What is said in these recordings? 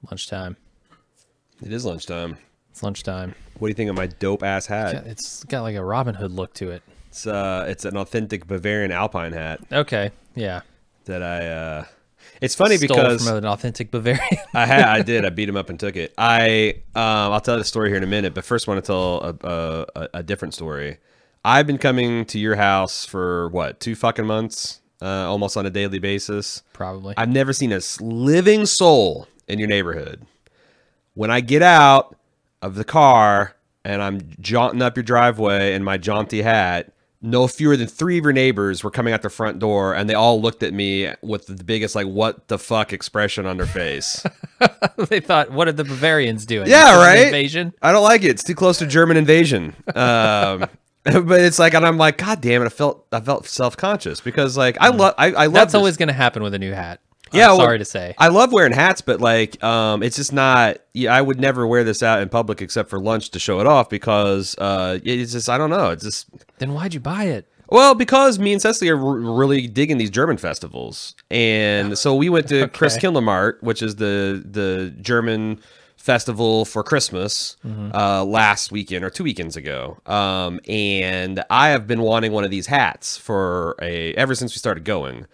Lunchtime. It is lunchtime. It's lunchtime. What do you think of my dope ass hat? It's got like a Robin Hood look to it. It's an authentic Bavarian Alpine hat. Okay, yeah. That I it's funny Stole because from an authentic Bavarian. I did. I beat him up and took it. I'll tell the story here in a minute, but first I want to tell a different story. I've been coming to your house for what, 2 fucking months, almost on a daily basis. Probably. I've never seen a living soul in your neighborhood. When I get out of the car and I'm jaunting up your driveway in my jaunty hat, no fewer than 3 of your neighbors were coming out the front door, and they all looked at me with the biggest, like, what the fuck expression on their face. They thought, what are the Bavarians doing? Yeah, right? Invasion? I don't like it. It's too close to German invasion. But it's like, and I'm like, God damn it! I felt self-conscious because, like, I love. That's always going to happen with a new hat. Yeah, sorry to say. I love wearing hats, but like, it's just not. Yeah, I would never wear this out in public except for lunch to show it off because it's just, I don't know. It's just. Then why'd you buy it? Well, because me and Cecily are really digging these German festivals, and so we went to Chris Kindlemart, which is the German festival for Christmas last weekend or 2 weekends ago, and I have been wanting one of these hats ever since we started going.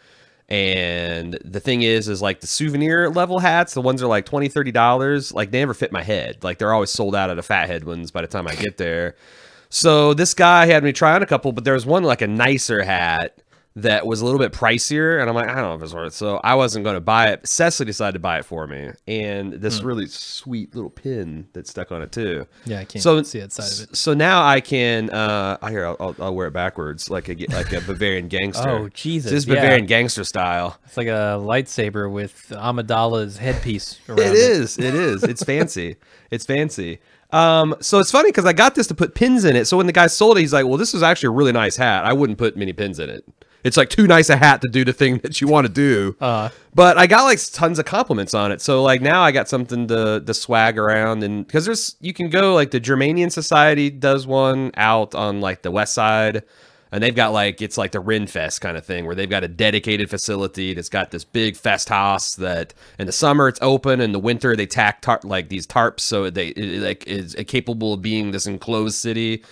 And the thing is like the souvenir level hats, the ones are like $20-$30, like they never fit my head. Like they're always sold out of the fathead ones by the time I get there. So this guy had me try on a couple, but there was one like a nicer hat that was a little bit pricier, and I'm like, I don't know if it's worth it. So I wasn't going to buy it. Cecily decided to buy it for me, and this really sweet little pin that stuck on it too. Yeah, I can't see that side of it. So now I can. I'll wear it backwards like a Bavarian gangster. Oh Jesus! This is Bavarian gangster style. It's like a lightsaber with Amidala's headpiece around it. It is. It's fancy. It's fancy. So it's funny because I got this to put pins in it. So when the guy sold it, he's like, well, this is actually a really nice hat. I wouldn't put many pins in it. It's like too nice a hat to do the thing that you want to do. But I got like tons of compliments on it. So like now I got something to swag around, and because you can go like the Germanian Society does one out on like the west side, and they've got like, it's like the Rinfest kind of thing where they've got a dedicated facility that's got this big fest house that in the summer it's open, in the winter they tack like these tarps so it is capable of being this enclosed city.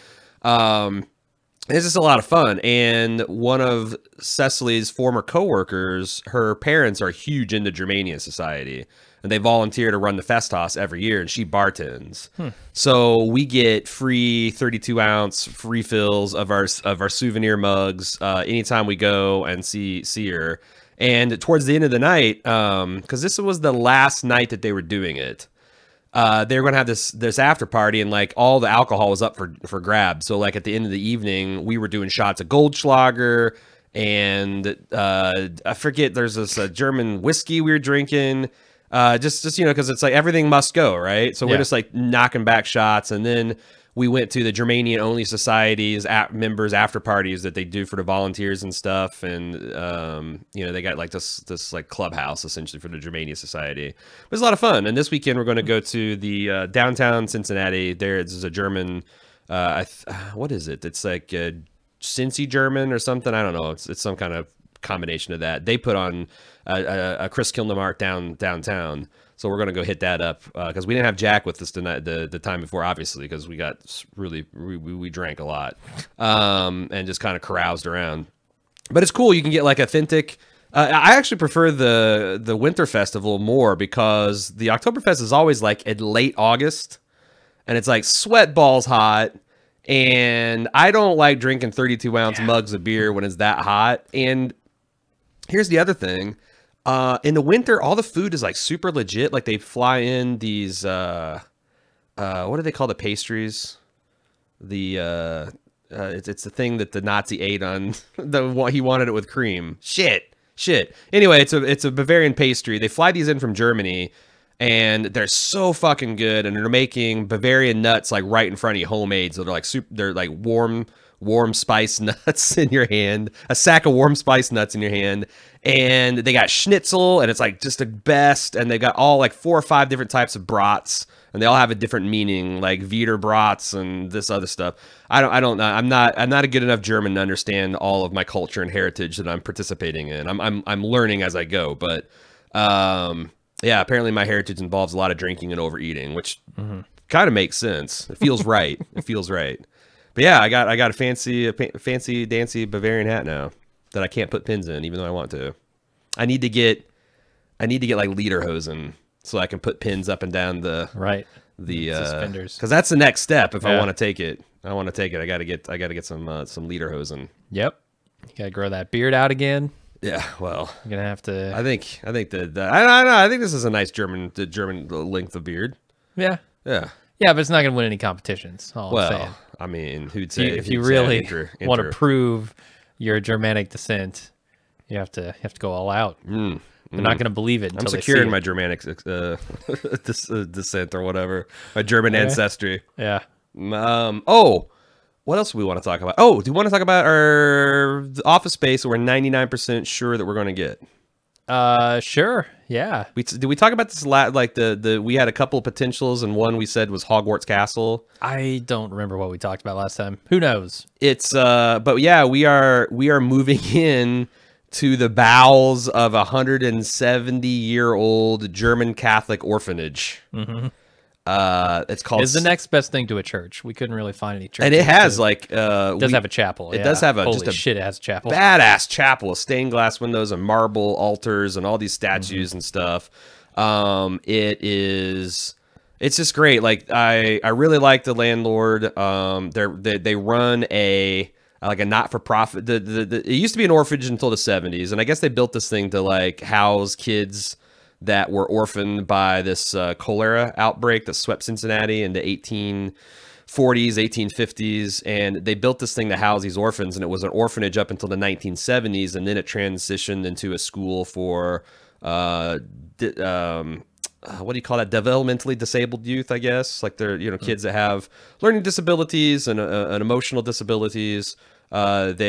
It's just a lot of fun. And one of Cecily's former coworkers, her parents are huge into Germanian Society, and they volunteer to run the Festhaus every year, and she bartends. So we get free 32-ounce refills of our souvenir mugs anytime we go and see her. And towards the end of the night, because this was the last night that they were doing it, they were going to have this after party, and like all the alcohol was up for grabs. So like at the end of the evening, we were doing shots of Goldschlager, and I forget, there's this German whiskey we were drinking. Just you know, because it's like everything must go, right? So we're just like knocking back shots, and then we went to the Germanian only societies members after parties that they do for the volunteers and stuff, and you know, they got like this like clubhouse essentially for the Germania Society. It was a lot of fun. And this weekend we're going to go to the downtown Cincinnati. There's a German, what is it? It's like Cincy German or something. I don't know. It's some kind of combination of that. They put on a Chris Kindlemart downtown. So we're going to go hit that up because we didn't have Jack with us tonight, the time before, obviously, because we got we drank a lot and just kind of caroused around. But it's cool. You can get like authentic. I actually prefer the winter festival more because the Oktoberfest is always like in late August, and it's like sweat balls hot. And I don't like drinking 32-ounce mugs of beer when it's that hot. And here's the other thing. In the winter, all the food is like super legit. Like they fly in these, what do they call the pastries? It's the thing that the Nazi ate on he wanted it with cream. Shit. Anyway, it's a Bavarian pastry. They fly these in from Germany, and they're so fucking good. And they're making Bavarian nuts like right in front of you, homemade. So they're like they're like warm spice nuts in your hand, a sack of warm spice nuts in your hand. And they got schnitzel, and it's like just the best. And they got all like 4 or 5 different types of brats, and they all have a different meaning, like Wiener brats and this other stuff. I don't know. I'm not a good enough German to understand all of my culture and heritage that I'm participating in. I'm learning as I go, but Yeah, apparently my heritage involves a lot of drinking and overeating, which kind of makes sense. It feels right. It feels right. But yeah, I got a fancy dancy Bavarian hat now that I can't put pins in, even though I want to. I need to get like lederhosen so I can put pins up and down the suspenders, because that's the next step if I want to take it. I want to take it. I got to get some lederhosen. Yep, you gotta grow that beard out again. Yeah, well, you're gonna have to. I think I don't know. I think this is a nice German length of beard. Yeah, yeah, but it's not gonna win any competitions. All I'm saying. Well, I mean, who'd say if you really want to prove your Germanic descent, you have to go all out. They're not going to believe it until I'm they secure see in it. my Germanic descent or whatever, my German ancestry. Yeah. Oh, what else do we want to talk about? Oh, do you want to talk about our office space that we're 99% sure that we're going to get? Sure. Yeah. Did we talk about this like we had a couple of potentials and one we said was Hogwarts Castle? I don't remember what we talked about last time. Who knows? It's but yeah, we are moving in to the bowels of a 170-year-old German Catholic orphanage. It's called. It's the next best thing to a church. We couldn't really find any churches. And it has like it does have a chapel. It does have Holy shit, it has a chapel. Badass chapel with stained glass windows and marble altars and all these statues and stuff. It's just great. Like I really like the landlord. They run a not-for-profit. It used to be an orphanage until the 70s, and I guess they built this thing to like house kids that were orphaned by this cholera outbreak that swept Cincinnati in the 1840s, 1850s, and they built this thing to house these orphans, and it was an orphanage up until the 1970s, and then it transitioned into a school for what do you call that? Developmentally disabled youth, I guess. Like they're kids that have learning disabilities and emotional disabilities. It's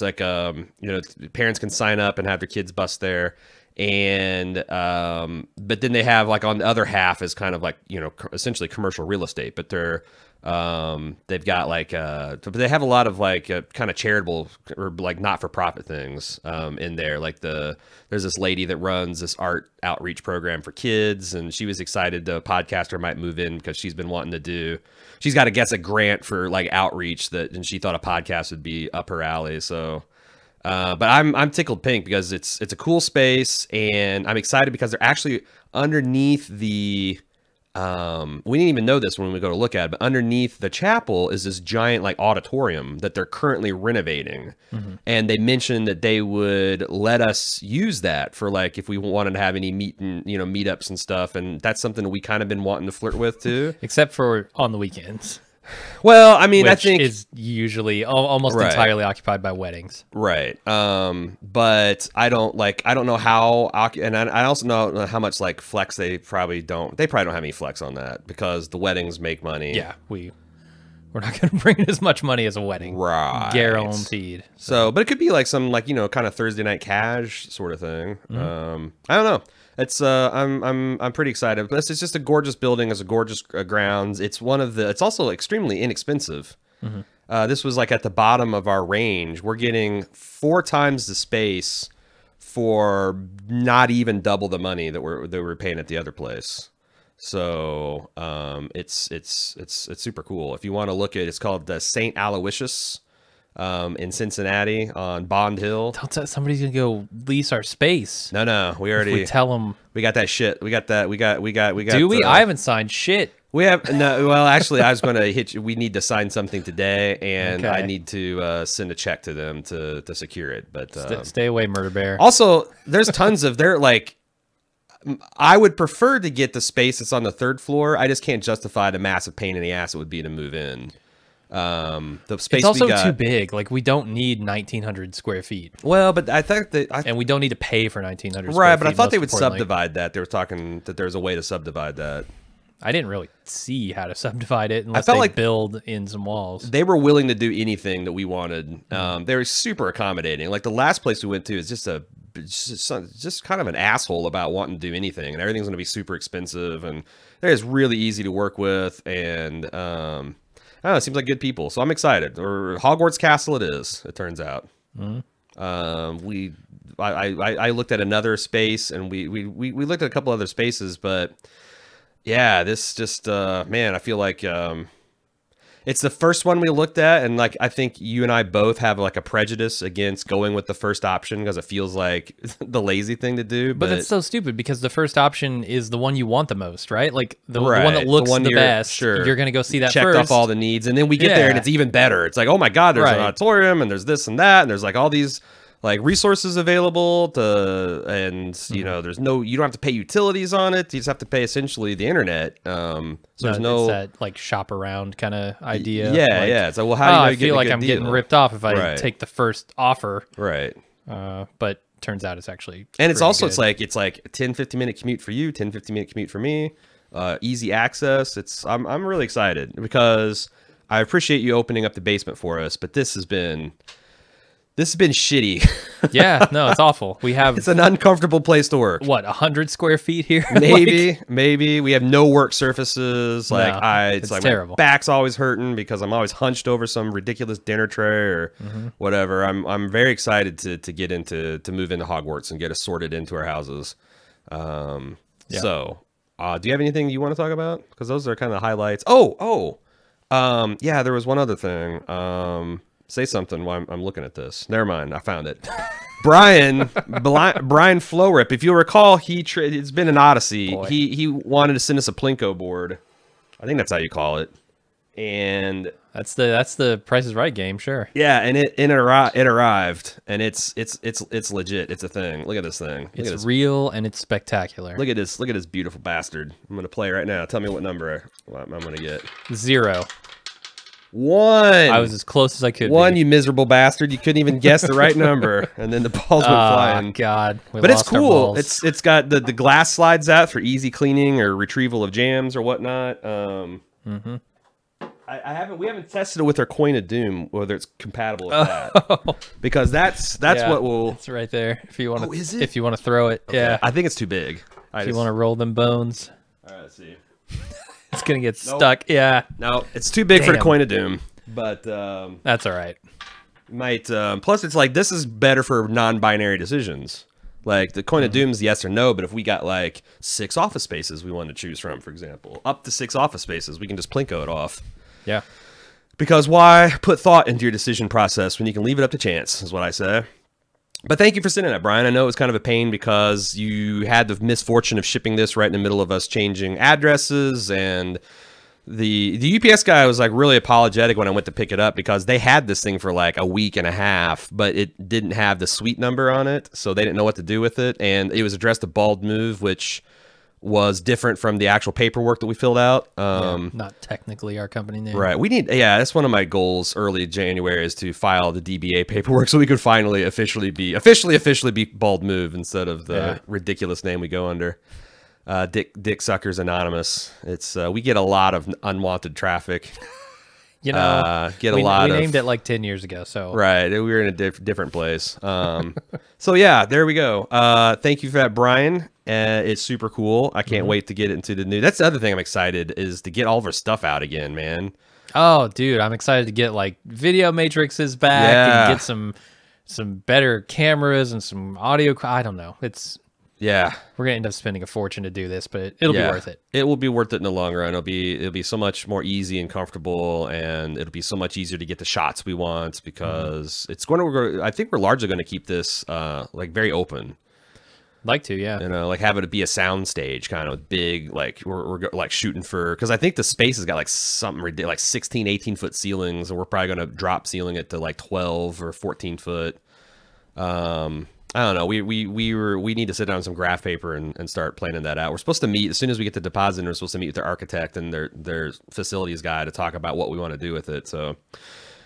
like parents can sign up and have their kids bus there, and but then they have like on the other half is kind of like essentially commercial real estate, but they've got like but they have a lot of like kind of charitable or like not-for-profit things in there. Like there's this lady that runs this art outreach program for kids, and she was excited the podcaster might move in because she's been wanting to do. She's got to guess a grant for like outreach and she thought a podcast would be up her alley. So, but I'm tickled pink because it's a cool space, and I'm excited because they're actually underneath the. We didn't even know this when we go to look at it, but underneath the chapel is this giant like auditorium that they're currently renovating. And they mentioned that they would let us use that for like, if we wanted to have any meetups and stuff. And that's something that we kind of been wanting to flirt with too. Except for on the weekends. Well, I mean, I think is usually almost entirely occupied by weddings. Right. But I don't know how, and I also know how much like flex they probably don't have any flex on that because the weddings make money. Yeah. We're not going to bring in as much money as a wedding. Right. Guaranteed. So, but it could be like some like, kind of Thursday night cash sort of thing. I don't know. It's I'm pretty excited. This is just a gorgeous building. It's a gorgeous grounds. It's also extremely inexpensive. This was like at the bottom of our range. We're getting 4 times the space for not even double the money that we're paying at the other place. So it's super cool. If you want to look at it's called the St. Aloysius in Cincinnati on Bond Hill. Don't tell somebody's gonna go lease our space. No, we already. We tell them we got that shit. We got that. We got. Do we? I haven't signed shit. We have no. Well, actually, I was going to hit you. We need to sign something today, and I need to send a check to them to secure it. But stay away, Murder Bear. Also, there's tons of like. I would prefer to get the space that's on the 3rd floor. I just can't justify the massive pain in the ass it would be to move in. The space it's also we got, too big. Like we don't need 1,900 square feet. Well, but I think that and we don't need to pay for 1,900. Right, but I thought they would subdivide that. They were talking that there's a way to subdivide that. I didn't really see how to subdivide it unless they build in some walls. They were willing to do anything that we wanted. They were super accommodating. Like the last place we went to is just kind of an asshole about wanting to do anything, and everything's going to be super expensive, and they're just really easy to work with, and I don't know, it seems like good people. So I'm excited. Or Hogwarts Castle it is, it turns out. I looked at another space, and we looked at a couple other spaces, but yeah, this just man, I feel like it's the first one we looked at, and like I think you and I both have like a prejudice against going with the first option because it feels like the lazy thing to do. But it's so stupid because the first option is the one you want the most, right? Like the one that looks the best. Sure. You're going to go see that Checked first. off all the needs, and then we get there and it's even better. It's like, oh my God, there's an auditorium and there's this and that, and there's like all these like resources available to, and you know, you don't have to pay utilities on it. You just have to pay essentially the internet. So there's no that like shop around kind of idea. Yeah, like, yeah. It's like, well, how do you know I feel like I'm getting ripped off if I take the first offer. Right. But turns out it's actually and it's also good. it's like a 10-15 minute commute for you, 10-15 minute commute for me. Easy access. I'm really excited because I appreciate you opening up the basement for us, but this has been shitty. Yeah, no, it's awful. It's an uncomfortable place to work. What, 100 square feet here? Maybe we have no work surfaces. Like it's like terrible. My back's always hurting because I'm always hunched over some ridiculous dinner tray or whatever. I'm very excited to get to move into Hogwarts and get us sorted into our houses. So, do you have anything you want to talk about? Because those are kind of the highlights. Yeah, there was one other thing. Say something while I'm looking at this. Never mind, I found it. Brian Flowrip, if you'll recall, it's been an odyssey. Boy. He wanted to send us a Plinko board. I think that's how you call it. And that's the Price is Right game, sure. Yeah, and it arrived, and it's legit. It's a thing. Look at this thing. It's real and it's spectacular. Look at this beautiful bastard. I'm gonna play right now. Tell me what number I'm gonna get. 0. 1. I was as close as I could. 1, you miserable bastard. You couldn't even guess the right number, and then the balls went flying. Oh God! But it's cool. It's got the glass slides out for easy cleaning or retrieval of jams or whatnot. We haven't tested it with our Coin of Doom whether it's compatible with that, because that's what will. It's right there. If you want to, Oh, is it? If you want to throw it, Okay. yeah. I think it's too big. If you want to roll them bones, All right, let's see. it's gonna get stuck. Yeah. No, it's too big for the Coin of Doom. But that's all right. Might plus it's like this is better for non-binary decisions. Like the Coin of Doom's yes or no, but if we got like 6 office spaces we want to choose from, for example, up to 6 office spaces, we can just Plinko it off. Yeah. Because why put thought into your decision process when you can leave it up to chance, is what I say. But thank you for sending that, Brian. I know it was kind of a pain because you had the misfortune of shipping this right in the middle of us changing addresses, and the UPS guy was like really apologetic when I went to pick it up because they had this thing for like a week and a half, but it didn't have the suite number on it, so they didn't know what to do with it, and it was addressed to Bald Move, which was different from the actual paperwork that we filled out. Not technically our company name. Right. That's one of my goals early January is to file the DBA paperwork so we could finally officially be Bald Move instead of the ridiculous name we go under. Dick Suckers Anonymous. It's we get a lot of unwanted traffic. You know, we named it like 10 years ago. So right, we were in a different place. So yeah, there we go. Thank you for that, Brian. It's super cool. I can't wait to get into the new. That's the other thing I'm excited is to get all of our stuff out again, man. Oh, dude, I'm excited to get like video matrices back and get some better cameras and some audio. I don't know. We're gonna end up spending a fortune to do this, but it'll be worth it. It will be worth it in the long run. It'll be so much more easy and comfortable, and it'll be so much easier to get the shots we want because it's going to. I think we're largely going to keep this like very open. Like to, yeah. You know, like have it be a sound stage kind of big, like we're like shooting for, because I think the space has got like something ridiculous, like 16, 18 foot ceilings, and we're probably going to drop ceiling it to like 12 or 14 foot. I don't know. We need to sit down on some graph paper and start planning that out. We're supposed to meet as soon as we get the deposit. We're supposed to meet with their architect and their facilities guy to talk about what we want to do with it. So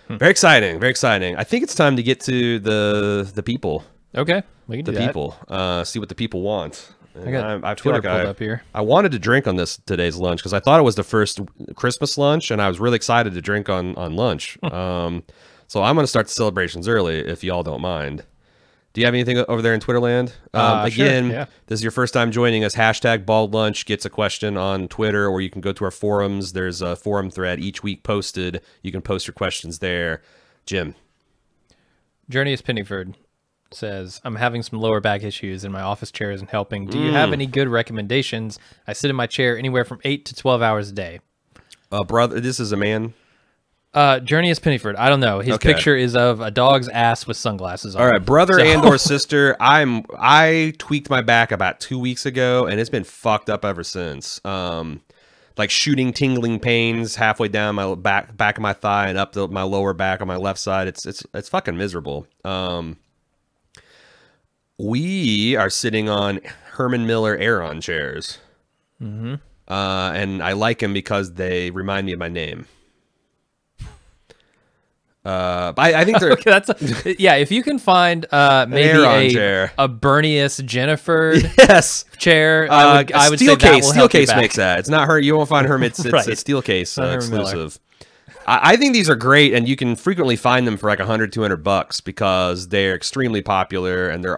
very exciting, very exciting. I think it's time to get to the people. Okay, we can do that. People. See what the people want. I feel like pulled up here. I wanted to drink on today's lunch because I thought it was the first Christmas lunch, and I was really excited to drink on lunch. So I'm going to start the celebrations early if y'all don't mind. Do you have anything over there in Twitterland? Again, sure, yeah. This is your first time joining us. Hashtag Bald Lunch gets a question on Twitter, or you can go to our forums. There's a forum thread each week posted. You can post your questions there. Jim. Journey is Penniford. says, I'm having some lower back issues and my office chair isn't helping. Do you have any good recommendations? I sit in my chair anywhere from 8 to 12 hours a day. Brother, this is a man. Journey is Pennyford. I don't know. His picture is of a dog's ass with sunglasses on. All right, brother and or sister. I tweaked my back about 2 weeks ago, and it's been fucked up ever since. Like shooting, tingling pains halfway down my back of my thigh and up to my lower back on my left side. It's fucking miserable. We are sitting on Herman Miller Aeron chairs, and I like them because they remind me of my name. But I think they're okay, if you can find maybe a Bernius Jennifer chair, I would say that will help Steelcase back. makes that. It's not her. You won't find her. It's right. a Steelcase exclusive. I think these are great, and you can frequently find them for like $100, $200 because they're extremely popular, and there's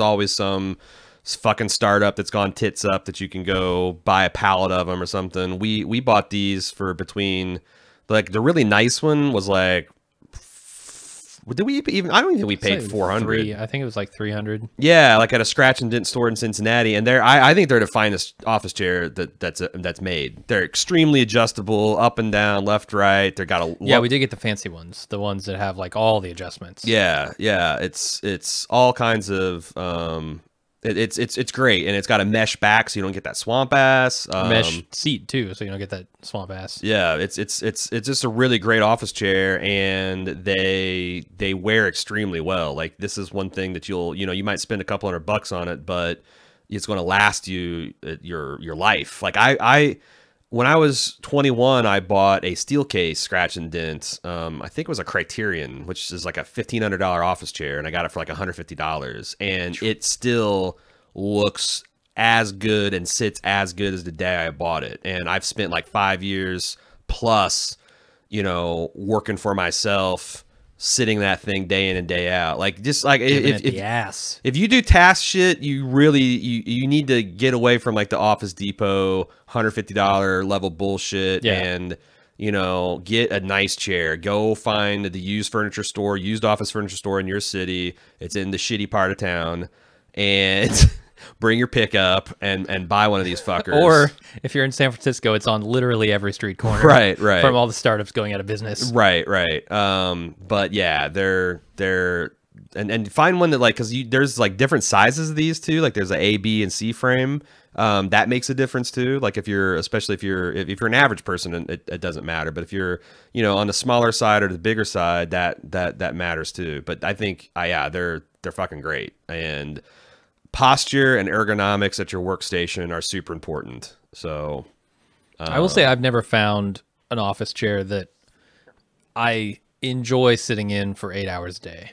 always some fucking startup that's gone tits up that you can go buy a pallet of them or something. We bought these for between. Like the really nice one was like, did we even? I don't even think we paid $400. I think it was like $300. Yeah, like at a scratch and dent store in Cincinnati, and I think they're the finest office chair that's made. They're extremely adjustable, up and down, left, right. They got a we did get the fancy ones, the ones that have like all the adjustments. Yeah, it's all kinds of It's great, and it's got a mesh back, so you don't get that swamp ass. Mesh seat too, so you don't get that swamp ass. Yeah, it's just a really great office chair, and they wear extremely well. Like this is one thing that you might spend a couple $100 on it, but it's going to last you your life. Like when I was 21, I bought a Steelcase scratch and dent. I think it was a Criterion, which is like a $1,500 office chair, and I got it for like $150. And it still looks as good and sits as good as the day I bought it. And I've spent like 5 years plus, working for myself, sitting that thing day in and day out. Like just like if you do task shit, you really you need to get away from like the Office Depot $150 level bullshit and get a nice chair. Go find the used office furniture store in your city. It's in the shitty part of town, and bring your pickup and buy one of these fuckers. Or if you're in San Francisco, it's on literally every street corner. Right. From all the startups going out of business. Right. But yeah, they're and find one that like, cause there's like different sizes of these too. Like there's a A, B, and C frame. That makes a difference too. Like especially if you're an average person, it doesn't matter. But if you're, on the smaller side or the bigger side, that matters too. But I think, they're fucking great. And posture and ergonomics at your workstation are super important. So I will say I've never found an office chair that I enjoy sitting in for 8 hours a day.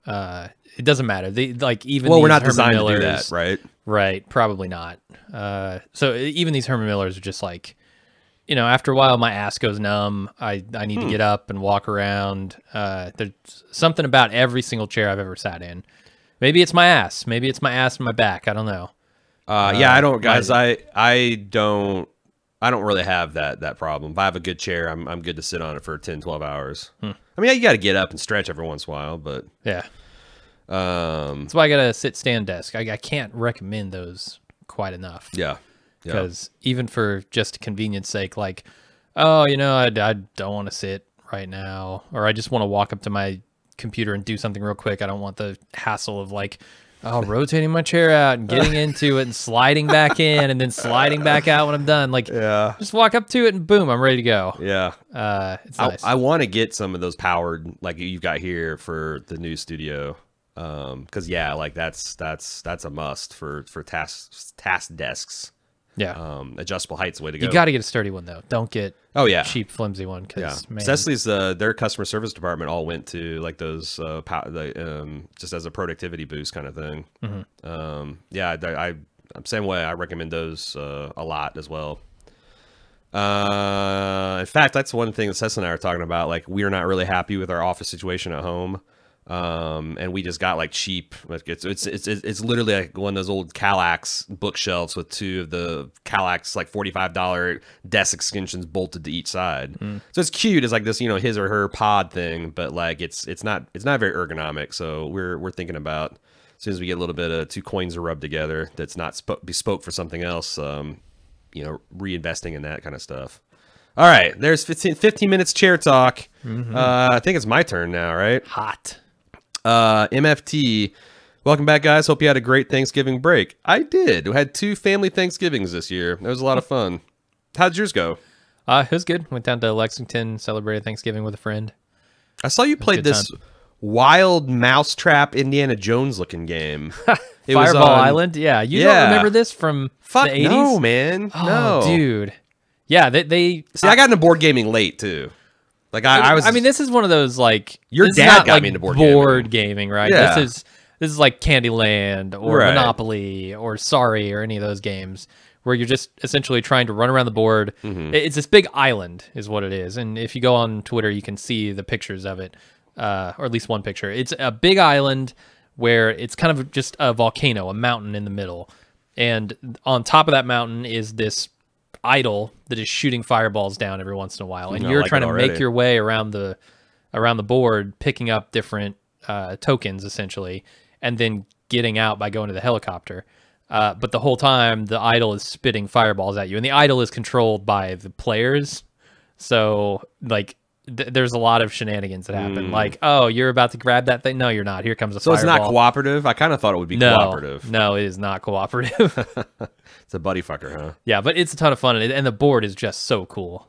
It doesn't matter. We're not designed to do that, right? Right, probably not. So even these Herman Millers are just like, after a while my ass goes numb. I need to get up and walk around. There's something about every single chair I've ever sat in. Maybe it's my ass. Maybe it's my ass and my back. I don't know. I don't, guys. I don't really have that problem. If I have a good chair, I'm good to sit on it for 10, 12 hours. I mean, you got to get up and stretch every once in a while, but yeah. That's why I got a sit-stand desk. I can't recommend those quite enough. Yeah. Because even for just convenience sake, like, I don't want to sit right now, or I just want to walk up to my computer and do something real quick. I don't want the hassle of like, rotating my chair out and getting into it and sliding back in and then sliding back out when I'm done. Like, just walk up to it and boom, I'm ready to go. Yeah. It's nice. I want to get some of those powered like you've got here for the new studio. Cause like that's a must for task desks. Yeah. Adjustable height's the way to go. You got to get a sturdy one though. Don't get a cheap flimsy one. Cause man, Cecily's their customer service department all went to like those just as a productivity boost kind of thing. I'm same way. I recommend those a lot as well. In fact, that's one thing that Cecily and I are talking about. Like, we are not really happy with our office situation at home. And we just got like cheap. Like it's literally like one of those old Kallax bookshelves with two of the Kallax like $45 desk extensions bolted to each side. So it's cute. It's like this, his or her pod thing, but like it's not very ergonomic. So we're thinking about, as soon as we get a little bit of two coins to rub together that's not bespoke for something else, reinvesting in that kind of stuff. All right, there's 15 minutes chair talk. I think it's my turn now, right? Hot. MFT, welcome back, guys. Hope you had a great Thanksgiving break. I did. We had 2 family Thanksgivings this year. It was a lot of fun. How'd yours go? It was good. Went down to Lexington, celebrated Thanksgiving with a friend. I saw you played this wild mousetrap Indiana Jones looking game. It Fireball was Island? Yeah. You don't remember this from the 80s? No, man. Oh, no. dude. Yeah, they See, I got into board gaming late, too. Like, I mean, this is one of those, like... Your dad got me into board gaming, right? Yeah. This is like Candyland or Monopoly or Sorry or any of those games where you're just essentially trying to run around the board. It's this big island is what it is. And if you go on Twitter, you can see the pictures of it, or at least one picture. It's a big island where it's kind of just a volcano, a mountain in the middle. And on top of that mountain is this idol that is shooting fireballs down every once in a while. And you're trying to make your way around the board, picking up different tokens, essentially, and then getting out by going to the helicopter. But the whole time, the idol is spitting fireballs at you. And the idol is controlled by the players. So, like... there's a lot of shenanigans that happen. Like, oh, you're about to grab that thing. No, you're not. Here comes a fireball. So it's not cooperative? I kind of thought it would be cooperative. No, it is not cooperative. It's a buddy fucker, huh? Yeah, but it's a ton of fun, and the board is just so cool.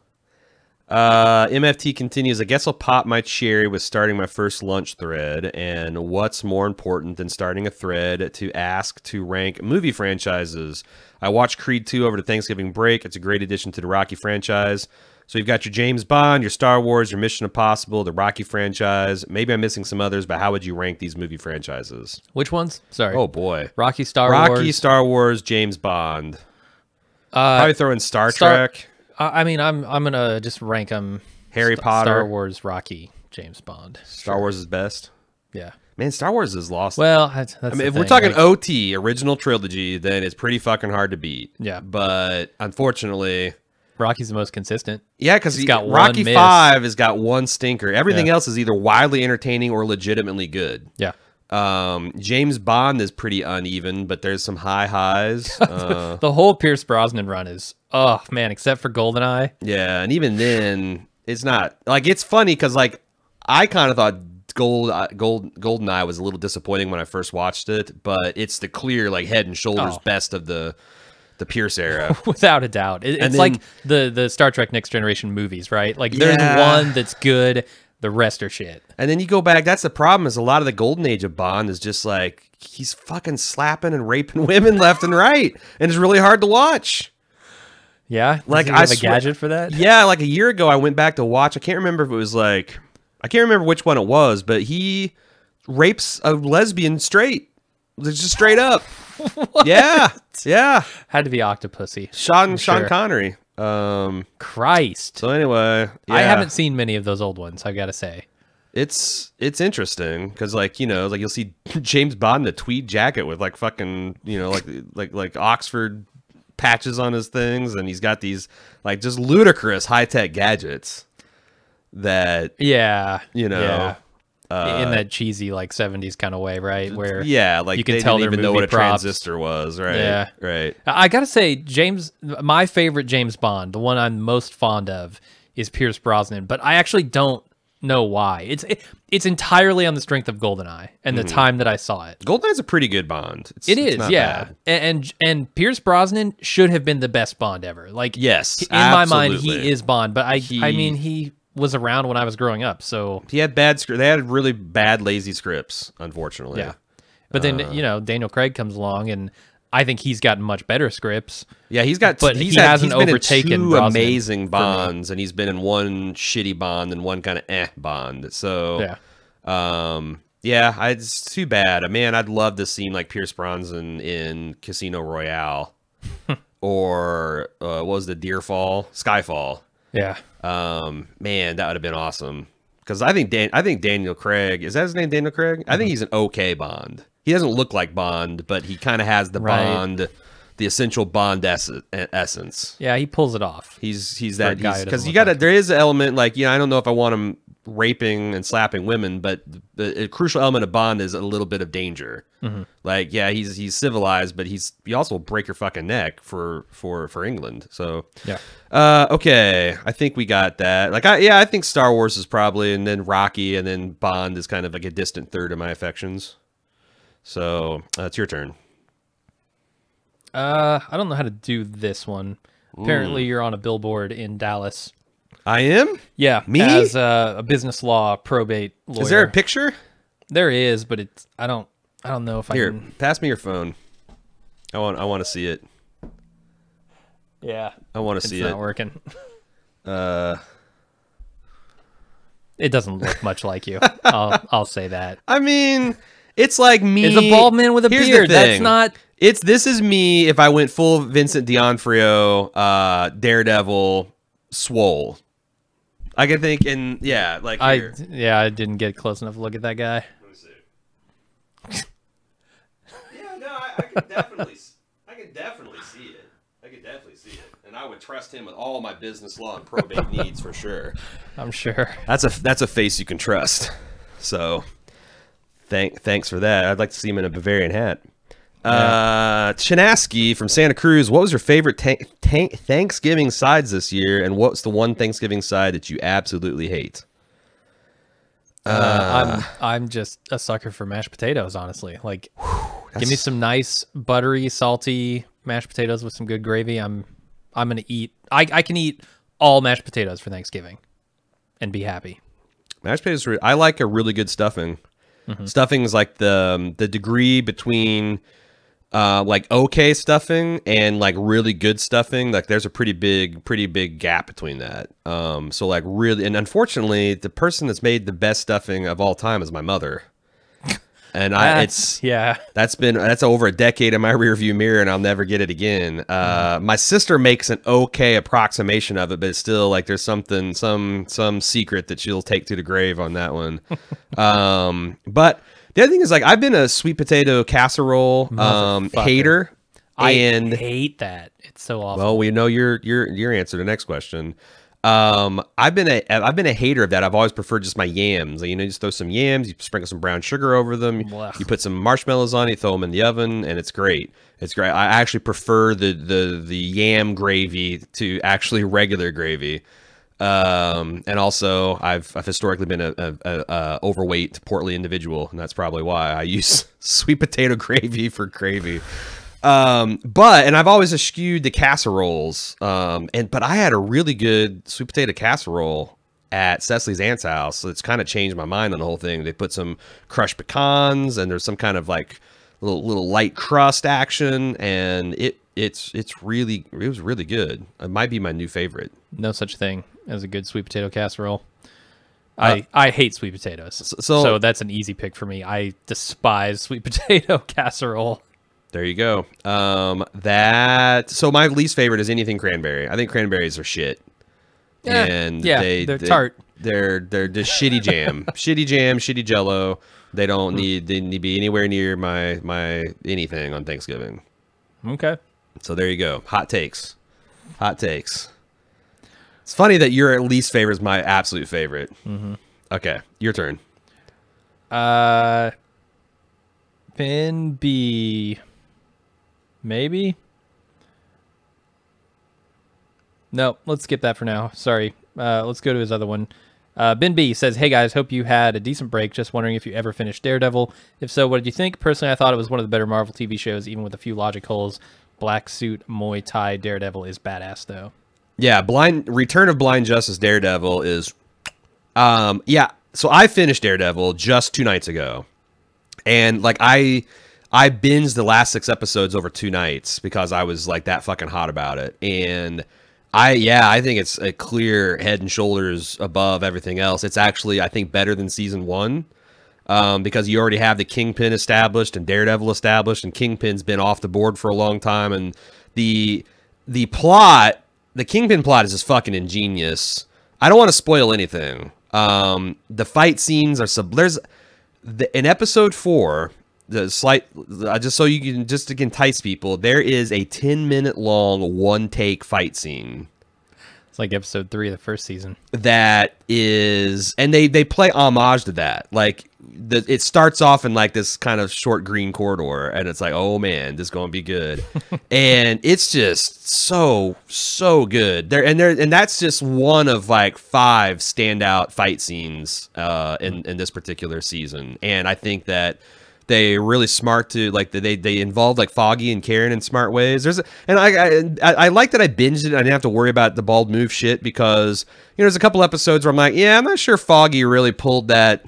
MFT continues, I guess I'll pop my cherry with starting my first lunch thread, and what's more important than starting a thread to ask to rank movie franchises? I watched Creed 2 over the Thanksgiving break. It's a great addition to the Rocky franchise. So you've got your James Bond, your Star Wars, your Mission Impossible, the Rocky franchise. Maybe I'm missing some others, but how would you rank these movie franchises? Which ones? Sorry. Oh, boy. Rocky, Star Wars. Star Wars, James Bond. Probably throw in Star Trek. I mean, I'm going to just rank them. Harry Potter. Star Wars, Rocky, James Bond. Star Wars is best? Yeah. Man, Star Wars is lost. Well, that's I mean, if we're talking OT, original trilogy, then it's pretty fucking hard to beat. Yeah. But unfortunately... Rocky's the most consistent. Yeah, because Rocky 5 has got one stinker. Everything else is either wildly entertaining or legitimately good. Yeah. James Bond is pretty uneven, but there's some high highs. The whole Pierce Brosnan run is, oh, man, except for GoldenEye. Yeah, and even then, it's not... Like, it's funny because, like, I kind of thought GoldenEye was a little disappointing when I first watched it, but it's the clear, like, head and shoulders best of the Pierce era. Without a doubt. It's like the Star Trek Next Generation movies, right? Like, there's one that's good, the rest are shit. And then you go back, that's the problem, is a lot of the golden age of Bond is just like, he's fucking slapping and raping women left and right, and it's really hard to watch. Yeah? Like, I have a gadget for that? Yeah, like a year ago, I went back to watch, I can't remember if it was like, I can't remember which one it was, but he rapes a lesbian straight. Just straight up. What? Yeah. Had to be Octopussy. Sean Connery. Christ. So anyway, I haven't seen many of those old ones, I've got to say. It's interesting because, like, you know, like you'll see James Bond in a tweed jacket with like fucking, you know, like Oxford patches on his things, and he's got these like just ludicrous high-tech gadgets that you know in that cheesy like 70s kind of way, right? Where like you can they tell didn't even know what a props. transistor was, right? Yeah, right. I gotta say, my favorite James Bond, the one I'm most fond of, is Pierce Brosnan, but I actually don't know why. It's entirely on the strength of GoldenEye and the time that I saw it. GoldenEye's a pretty good Bond. It's not bad. And Pierce Brosnan should have been the best Bond ever. Like, yes, in my mind, he is Bond, but I mean, he was around when I was growing up, so he had bad scripts. They had really bad, lazy scripts, unfortunately. Yeah, but then you know, Daniel Craig comes along, and I think he's gotten much better scripts. Yeah, he's got, but he hasn't overtaken two Brosnan amazing Bonds, and he's been in one shitty Bond and one kind of Bond. So yeah, it's too bad. Man, I'd love to see like Pierce Brosnan in Casino Royale, or what was the Skyfall? Yeah. Man, that would have been awesome. because I think Daniel Craig, is that his name, Daniel Craig? I think he's an okay Bond. He doesn't look like Bond, but he kind of has the Bond, the essential Bond essence. Yeah, he pulls it off. He's that guy, because you got to. There is an element like, I don't know if I want him raping and slapping women, but a crucial element of Bond is a little bit of danger. Like, yeah, he's civilized, but he also will break your fucking neck for England. So yeah, okay, I think we got that. Like, I think Star Wars is probably, and then Rocky, and then Bond is kind of like a distant third of my affections. So it's your turn. I don't know how to do this one. Apparently, you're on a billboard in Dallas. I am? Yeah, me as a business law probate lawyer. Is there a picture? There is, but it's I don't know if I can. Pass me your phone. I want to see it. Yeah, I want to see it. It's not working. It doesn't look much like you. I'll say that. I mean, it's like me. It's a bald man with a beard. That's not. This is me if I went full Vincent D'Onofrio, Daredevil, swole. I can think, and yeah, like here. I didn't get close enough to look at that guy. Let me see. Yeah, no, I can definitely see it. I could definitely see it, and I would trust him with all my business law and probate needs for sure. I'm sure that's a face you can trust. So, thanks for that. I'd like to see him in a Bavarian hat. Chinaski from Santa Cruz, what was your favorite Thanksgiving sides this year, and what's the one Thanksgiving side that you absolutely hate? I'm just a sucker for mashed potatoes, honestly. Like, give me some nice buttery, salty mashed potatoes with some good gravy. I'm gonna eat. I can eat all mashed potatoes for Thanksgiving and be happy. Mashed potatoes, I like a really good stuffing. Stuffing is like the degree between like okay stuffing and like really good stuffing. Like there's a pretty big gap between that. So like really, and unfortunately, the person that's made the best stuffing of all time is my mother. And that's over a decade in my rearview mirror, and I'll never get it again. My sister makes an okay approximation of it, but it's still like there's some secret that she'll take to the grave on that one. But the other thing is, like, I've been a sweet potato casserole hater. I hate that. It's so awful. Well, we know your answer to the next question. I've been a hater of that. I've always preferred just my yams. You just throw some yams, you sprinkle some brown sugar over them, you put some marshmallows on it, you throw them in the oven, and it's great. It's great. I actually prefer the yam gravy to actually regular gravy. And also I've historically been a overweight, portly individual, and that's probably why I use sweet potato gravy for gravy. And I've always eschewed the casseroles. But I had a really good sweet potato casserole at Cecily's aunt's house. So it's kind of changed my mind on the whole thing. They put some crushed pecans, and there's some kind of like little light crust action, and it was really good. It might be my new favorite. No such thing as a good sweet potato casserole. I hate sweet potatoes. So that's an easy pick for me. I despise sweet potato casserole. There you go. So my least favorite is anything cranberry. I think cranberries are shit. And they're tart. They're just shitty jam. Shitty Jello. They don't need to be anywhere near my anything on Thanksgiving. Okay. So there you go. Hot takes. It's funny that your least favorite is my absolute favorite. Okay, your turn. Ben B. Maybe? No, let's skip that for now. Sorry. Let's go to his other one. Ben B says, hey guys, hope you had a decent break. Just wondering if you ever finished Daredevil. If so, what did you think? Personally, I thought it was one of the better Marvel TV shows, even with a few logic holes. Black suit, Muay Thai Daredevil is badass, though. Yeah, Return of Blind Justice Daredevil is... so I finished Daredevil just 2 nights ago. And, like, I binged the last 6 episodes over 2 nights because I was, like, that fucking hot about it. And... I think it's a clear head and shoulders above everything else. It's actually, I think, better than season 1 because you already have the Kingpin established and Daredevil established, and Kingpin's been off the board for a long time. And the plot, the Kingpin plot is just fucking ingenious. I don't want to spoil anything, The fight scenes are there's in episode 4. The slight, just so you can to entice people, there is a 10-minute long one take fight scene. It's like episode 3 of the first season. That is, and they play homage to that. Like it starts off in like this kind of short green corridor, and it's like, oh man, this is gonna be good, and it's just so good. And that's just one of like 5 standout fight scenes in this particular season, and I think that they really smart to like they involved like Foggy and Karen in smart ways. I like that I binged it. I didn't have to worry about the bald move shit because there's a couple episodes where I'm like, yeah, I'm not sure Foggy really pulled that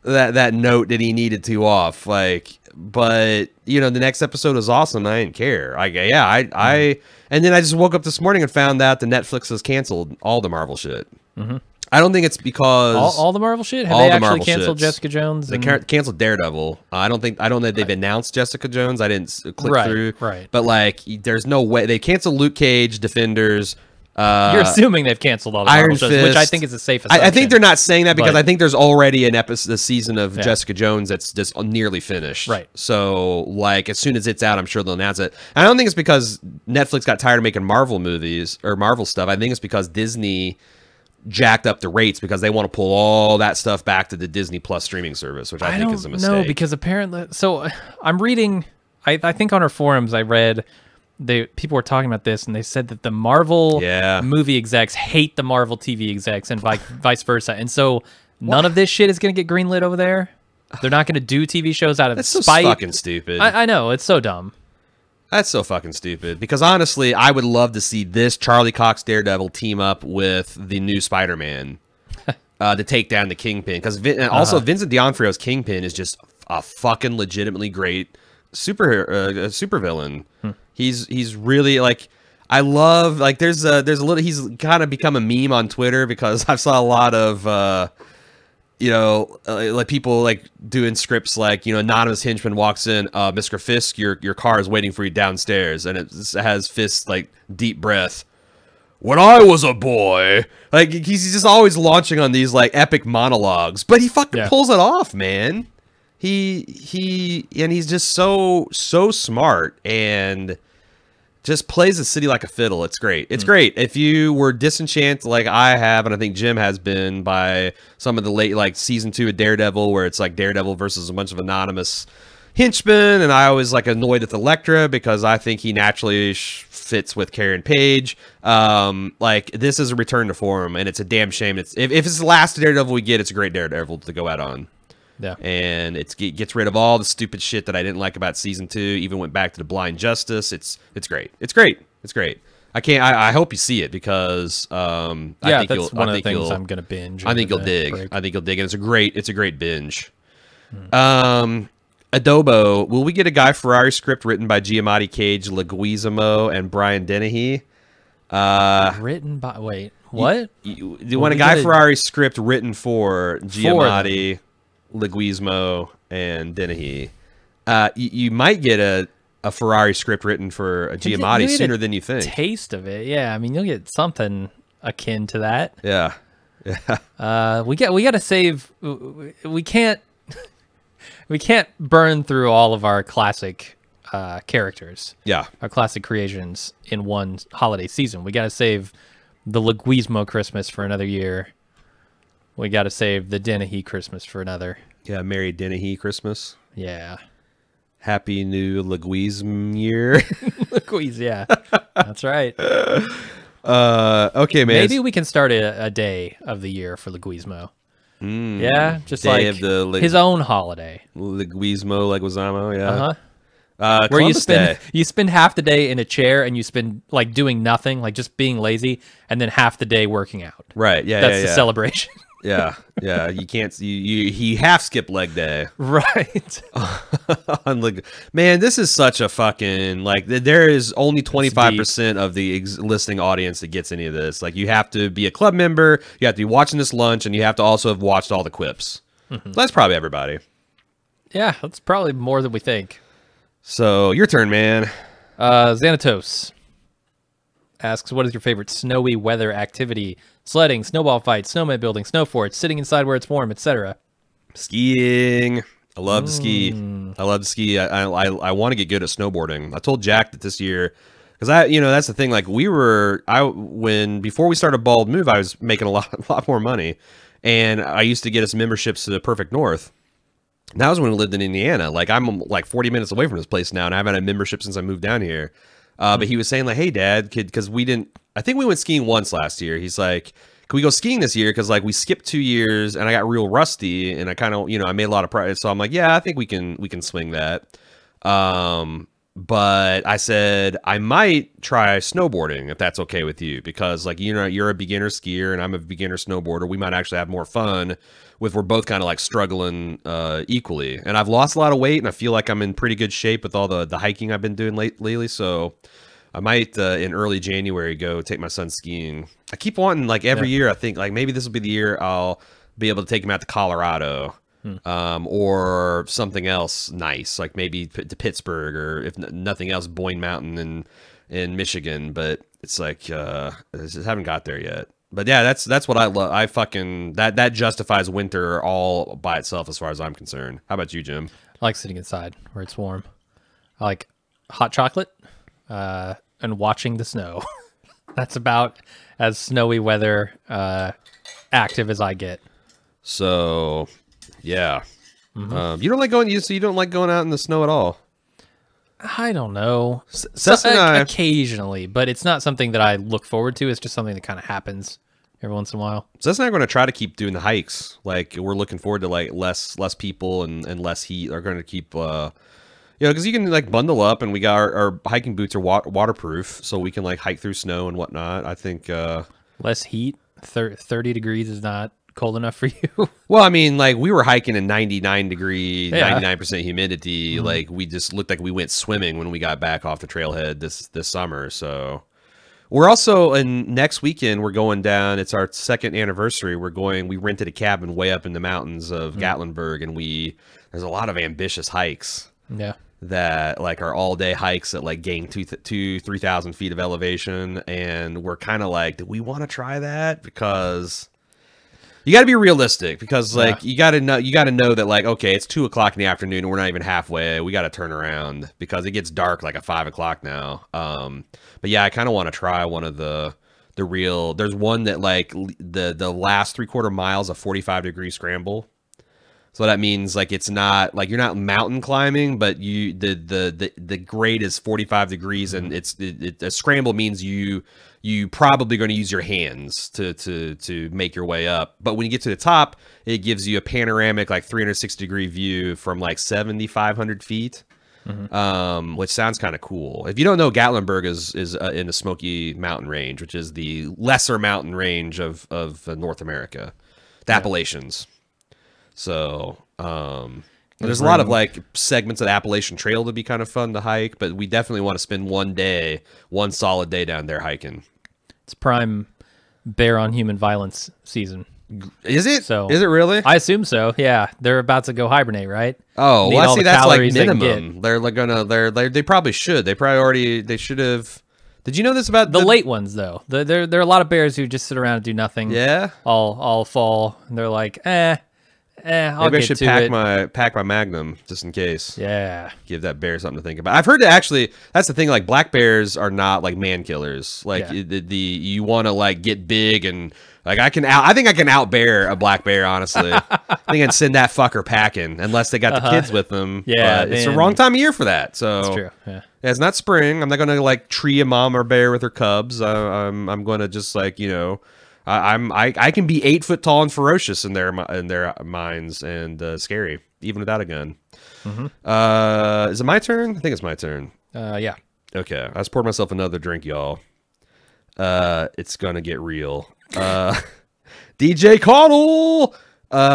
note that he needed to off. Like, but the next episode was awesome. I didn't care. And then I just woke up this morning and found out that Netflix has canceled all the Marvel shit. Mm-hmm. I don't think it's because all the Marvel shit. Have they actually canceled Jessica Jones? They canceled Daredevil. I don't know that they've announced Jessica Jones. I didn't click through. Right. But like, there's no way they canceled Luke Cage, Defenders. You're assuming they've canceled all the Marvel shows, which I think is a safe assumption. I think they're not saying that because I think there's already the season of Jessica Jones that's just nearly finished. Right. So like, as soon as it's out, I'm sure they'll announce it. And I don't think it's because Netflix got tired of making Marvel movies or Marvel stuff. I think it's because Disney jacked up the rates because they want to pull all that stuff back to the Disney Plus streaming service, which I think is a mistake. No, because apparently, so I'm reading, I think on our forums I read people were talking about this and they said that the Marvel movie execs hate the Marvel TV execs and vice versa, and so none of this shit is going to get greenlit over there. They're not going to do TV shows out of spite. So fucking stupid. I know, it's so dumb. That's so fucking stupid. Because honestly, I would love to see this Charlie Cox Daredevil team up with the new Spider-Man to take down the Kingpin. Because also Vincent D'Onofrio's Kingpin is just a fucking legitimately great super villain. He's really like, I love like there's a little, he's kind of become a meme on Twitter because I've saw a lot of like people like doing scripts like, anonymous henchman walks in, Mr. Fisk, your car is waiting for you downstairs, and it has Fisk like deep breath. When I was a boy, like he's just always launching on these like epic monologues, but he fucking pulls it off, man. And he's just so smart and just plays the city like a fiddle. It's great. It's great. If you were disenchanted like I have, and I think Jim has been, by some of the late, like season 2 of Daredevil, where it's like Daredevil versus a bunch of anonymous henchmen, and I always like annoyed with Elektra because I think he naturally fits with Karen Page. Like, this is a return to form, and it's a damn shame. If it's the last Daredevil we get, it's a great Daredevil to go out on. Yeah, and it gets rid of all the stupid shit that I didn't like about season 2. Even went back to the Blind Justice. It's great. It's great. It's great. I hope you see it because I think that's one of the things I'm gonna binge. I think you'll dig. Break. I think you'll dig, and it's a great binge. Adobo, will we get a Guy Ferrari script written by Giamatti, Cage, Leguizamo, and Brian Dennehy? Written by what? You want a Guy Ferrari script written for Giamatti, Leguizamo, and Dennehy? You might get a Ferrari script written for a Giamatti sooner than you think. Taste of it, yeah. I mean, you'll get something akin to that. Yeah. We got to save. We can't burn through all of our classic characters. Yeah, our classic creations in one holiday season. We got to save the Leguizamo Christmas for another year. We got to save the Dennehy Christmas for another. Yeah, Merry Dennehy Christmas. Yeah. Happy New Leguizamo year. Leguiz, yeah. That's right. Okay, man. Maybe we can start a day of the year for Leguizamo. Yeah, just day like of his own holiday. Leguizamo, yeah. Where you spend half the day in a chair and you spend like doing nothing, like just being lazy, and then half the day working out. Right. Yeah. That's the celebration. Yeah. You can't. He half skip leg day. Right. Man, this is such a fucking like. There is only 25% of the listening audience that gets any of this. Like, you have to be a club member, you have to be watching this lunch, and you have to also have watched all the quips. So that's probably everybody. Yeah, that's probably more than we think. So your turn, man. Xanatos. asks, what is your favorite snowy weather activity? Sledding, snowball fights, snowman building, snow forts, sitting inside where it's warm, etc. Skiing. I love to ski. I love to ski. I want to get good at snowboarding. I told Jack that this year, because that's the thing. Like before we started Bald Move, I was making a lot more money, and I used to get us memberships to the Perfect North. That was when I lived in Indiana. Like I'm like 40 minutes away from this place now, and I haven't had a membership since I moved down here. But he was saying like, "Hey, Dad, because I think we went skiing once last year. He's like, can we go skiing this year? Because like we skipped 2 years, and I got real rusty, and I kind of I made a lot of progress. So I'm like, yeah, I think we can swing that. But I said I might try snowboarding if that's okay with you, because like you're a beginner skier and I'm a beginner snowboarder. We might actually have more fun if we're both kind of like struggling equally. And I've lost a lot of weight, and I feel like I'm in pretty good shape with all the hiking I've been doing lately. So I might in early January go take my son skiing. I keep wanting, like every year, I think like maybe this will be the year I'll be able to take him out to Colorado. Or something else nice, like maybe to Pittsburgh, or if nothing else, Boyne Mountain in Michigan. But it's like I just haven't got there yet. But yeah, that's what I love. I fucking that justifies winter all by itself as far as I'm concerned. How about you, Jim? I like sitting inside where it's warm. I like hot chocolate and watching the snow. That's about as snowy weather active as I get. So. Yeah. You don't like going out in the snow at all? I don't know. Occasionally, but it's not something that I look forward to. It's just something that kind of happens every once in a while. So that's not going to try to keep doing the hikes. Like we're looking forward to like less people and less heat. Are going to keep because you can like bundle up, and we got our hiking boots are waterproof, so we can like hike through snow and whatnot. I think less heat. 30 degrees is not cold enough for you. Well, I mean, like we were hiking in 99-degree, 99% humidity. Like we just looked like we went swimming when we got back off the trailhead this summer. So we're also next weekend we're going down. It's our 2nd anniversary. We rented a cabin way up in the mountains of Gatlinburg, and there's a lot of ambitious hikes. Yeah. That like are all day hikes that like gain 3,000 feet of elevation, and we're kind of like, do we want to try that? Because you got to be realistic, because like you got to know that like, okay, it's 2 o'clock in the afternoon and we're not even halfway. We got to turn around because it gets dark like at 5 o'clock now. But yeah, I kind of want to try one of the real. There's one that like the last 3/4 miles a 45-degree scramble. So that means like it's not like you're not mountain climbing, but the grade is 45 degrees, and a scramble means you probably going to use your hands to make your way up. But when you get to the top, it gives you a panoramic like 360-degree view from like 7,500 feet, which sounds kind of cool. If you don't know, Gatlinburg is in the Smoky Mountain Range, which is the lesser mountain range of North America, the Appalachians. So there's a lot of like segments of the Appalachian Trail to be kind of fun to hike, but we definitely want to spend one solid day down there hiking. It's prime bear on human violence season. Is it? So is it really? I assume so. Yeah, they're about to go hibernate, right? Oh, well, I see. That's like minimum. They're like they probably should. They should have. Did you know this about the late ones though? There are a lot of bears who just sit around and do nothing. Yeah. All fall, and they're like, maybe I should pack my Magnum just in case. Yeah. Give that bear something to think about. I've heard that actually, that's the thing, like black bears are not like man killers. Like you want to like get big, and like I think I can out bear a black bear, honestly. I think I'd send that fucker packing unless they got the kids with them. Yeah. But it's the wrong time of year for that. So that's true. Yeah. It's not spring. I'm not going to like tree a mom or bear with her cubs. I'm going to just like, I can be 8 foot tall and ferocious in their minds, and scary even without a gun. Is it my turn? I think it's my turn. Yeah. Okay. I just poured myself another drink, y'all. It's gonna get real. DJ Connell.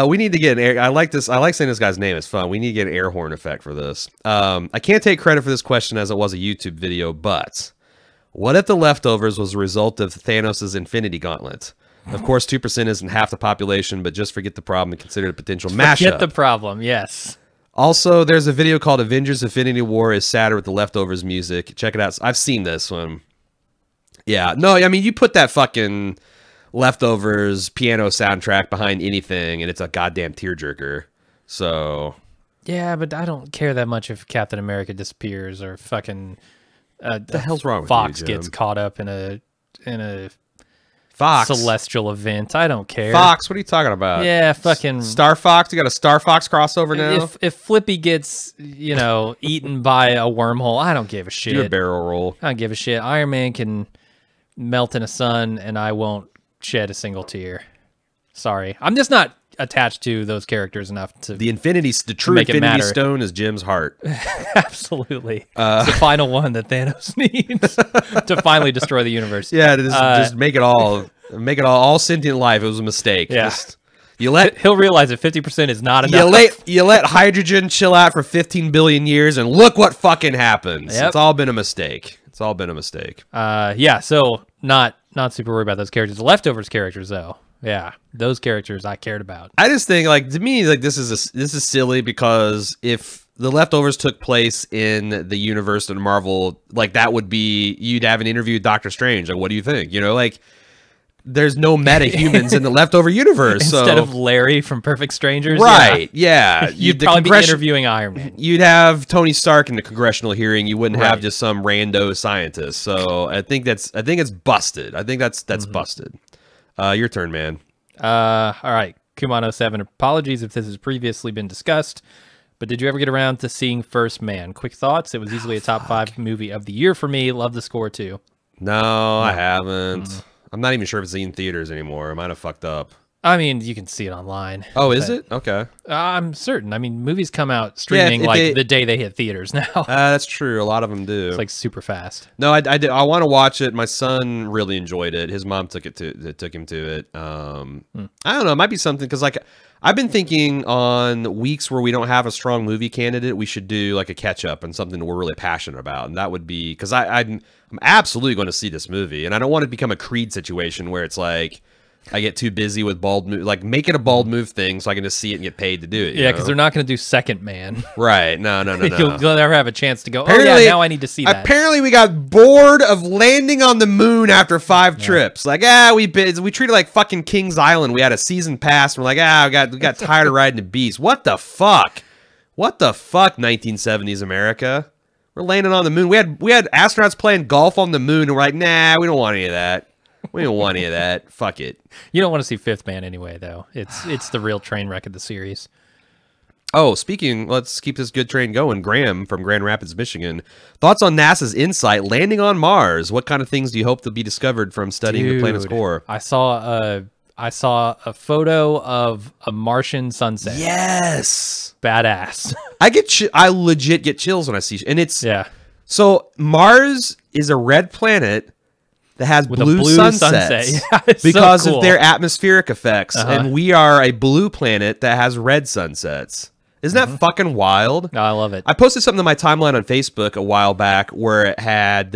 We need to get an air. I like this. I like saying this guy's name. It's fun. We need to get an air horn effect for this. I can't take credit for this question as it was a YouTube video, but what if The Leftovers was a result of Thanos' Infinity Gauntlet? Of course, 2% isn't half the population, but just forget the problem and consider it a potential mashup. Forget the problem, yes. Also, there's a video called Avengers Infinity War is sadder with The Leftovers music. Check it out. I've seen this one. Yeah, no, I mean, you put that fucking Leftovers piano soundtrack behind anything, and it's a goddamn tearjerker. So yeah, but I don't care that much if Captain America disappears or fucking the hell's wrong with Fox you, Jim? gets caught up in a Fox celestial event. I don't care. Fox, what are you talking about? Yeah, fucking Star Fox. You got a Star Fox crossover now. If Flippy gets eaten by a wormhole, I don't give a shit. Do a barrel roll. I don't give a shit. Iron Man can melt in a sun, and I won't shed a single tear. Sorry, I'm just not attached to those characters enough to the true Infinity Stone is Jim's heart. Absolutely, it's the final one that Thanos needs to finally destroy the universe. Yeah, just make it all sentient life. It was a mistake. Yeah. He'll realize that 50% is not enough. You let hydrogen chill out for 15 billion years, and look what fucking happens. Yep. It's all been a mistake. Yeah, so not super worried about those characters. The Leftovers characters, though. Yeah, those characters I cared about. I just think, like, to me, like, this is silly because if the Leftovers took place in the universe of Marvel, like, that would be, you'd have an interview with Doctor Strange. Like, what do you think? Like, there's no meta-humans in the Leftover universe. Instead of Larry from Perfect Strangers. Right, yeah. You'd probably be interviewing Iron Man. You'd have Tony Stark in the congressional hearing. You wouldn't have just some rando scientist. So I think it's busted. I think that's busted. Your turn, man. All right. Kumano7, apologies if this has previously been discussed, but did you ever get around to seeing First Man? Quick thoughts. It was easily a top 5 movie of the year for me. Love the score, too. No, I haven't. I'm not even sure if it's in theaters anymore. I might have fucked up. I mean, you can see it online. Oh, is it? Okay. I'm certain. I mean, movies come out streaming the day they hit theaters now. That's true. A lot of them do. It's like super fast. No, I did. I want to watch it. My son really enjoyed it. His mom took him to it. I don't know. It might be something because, like, I've been thinking on weeks where we don't have a strong movie candidate, we should do like a catch up on something we're really passionate about, and that would be because I'm absolutely going to see this movie, and I don't want it to become a Creed situation where it's like I get too busy with bald move. Like, make it a bald move thing so I can just see it and get paid to do it. Yeah, because they're not going to do Second Man. Right. No. You'll never have a chance to go, apparently, now I need to see that. Apparently, we got bored of landing on the moon after 5 trips. Like, we treated it like fucking King's Island. We had a season pass. And we're like, we got tired of riding the beast. What the fuck? What the fuck, 1970s America? We're landing on the moon. We had astronauts playing golf on the moon, and we're like, nah, we don't want any of that. We don't want any of that. Fuck it. You don't want to see Fifth Man anyway, though. It's the real train wreck of the series. Oh, let's keep this good train going. Graham from Grand Rapids, Michigan. Thoughts on NASA's InSight landing on Mars? What kind of things do you hope to be discovered from studying the planet's core? I saw a photo of a Martian sunset. Yes. Badass. I legit get chills when I see, and it's So Mars is a red planet that has blue sunsets Yeah, because so cool. of their atmospheric effects, and we are a blue planet that has red sunsets. Isn't that fucking wild? No, I love it. I posted something on my timeline on Facebook a while back where it had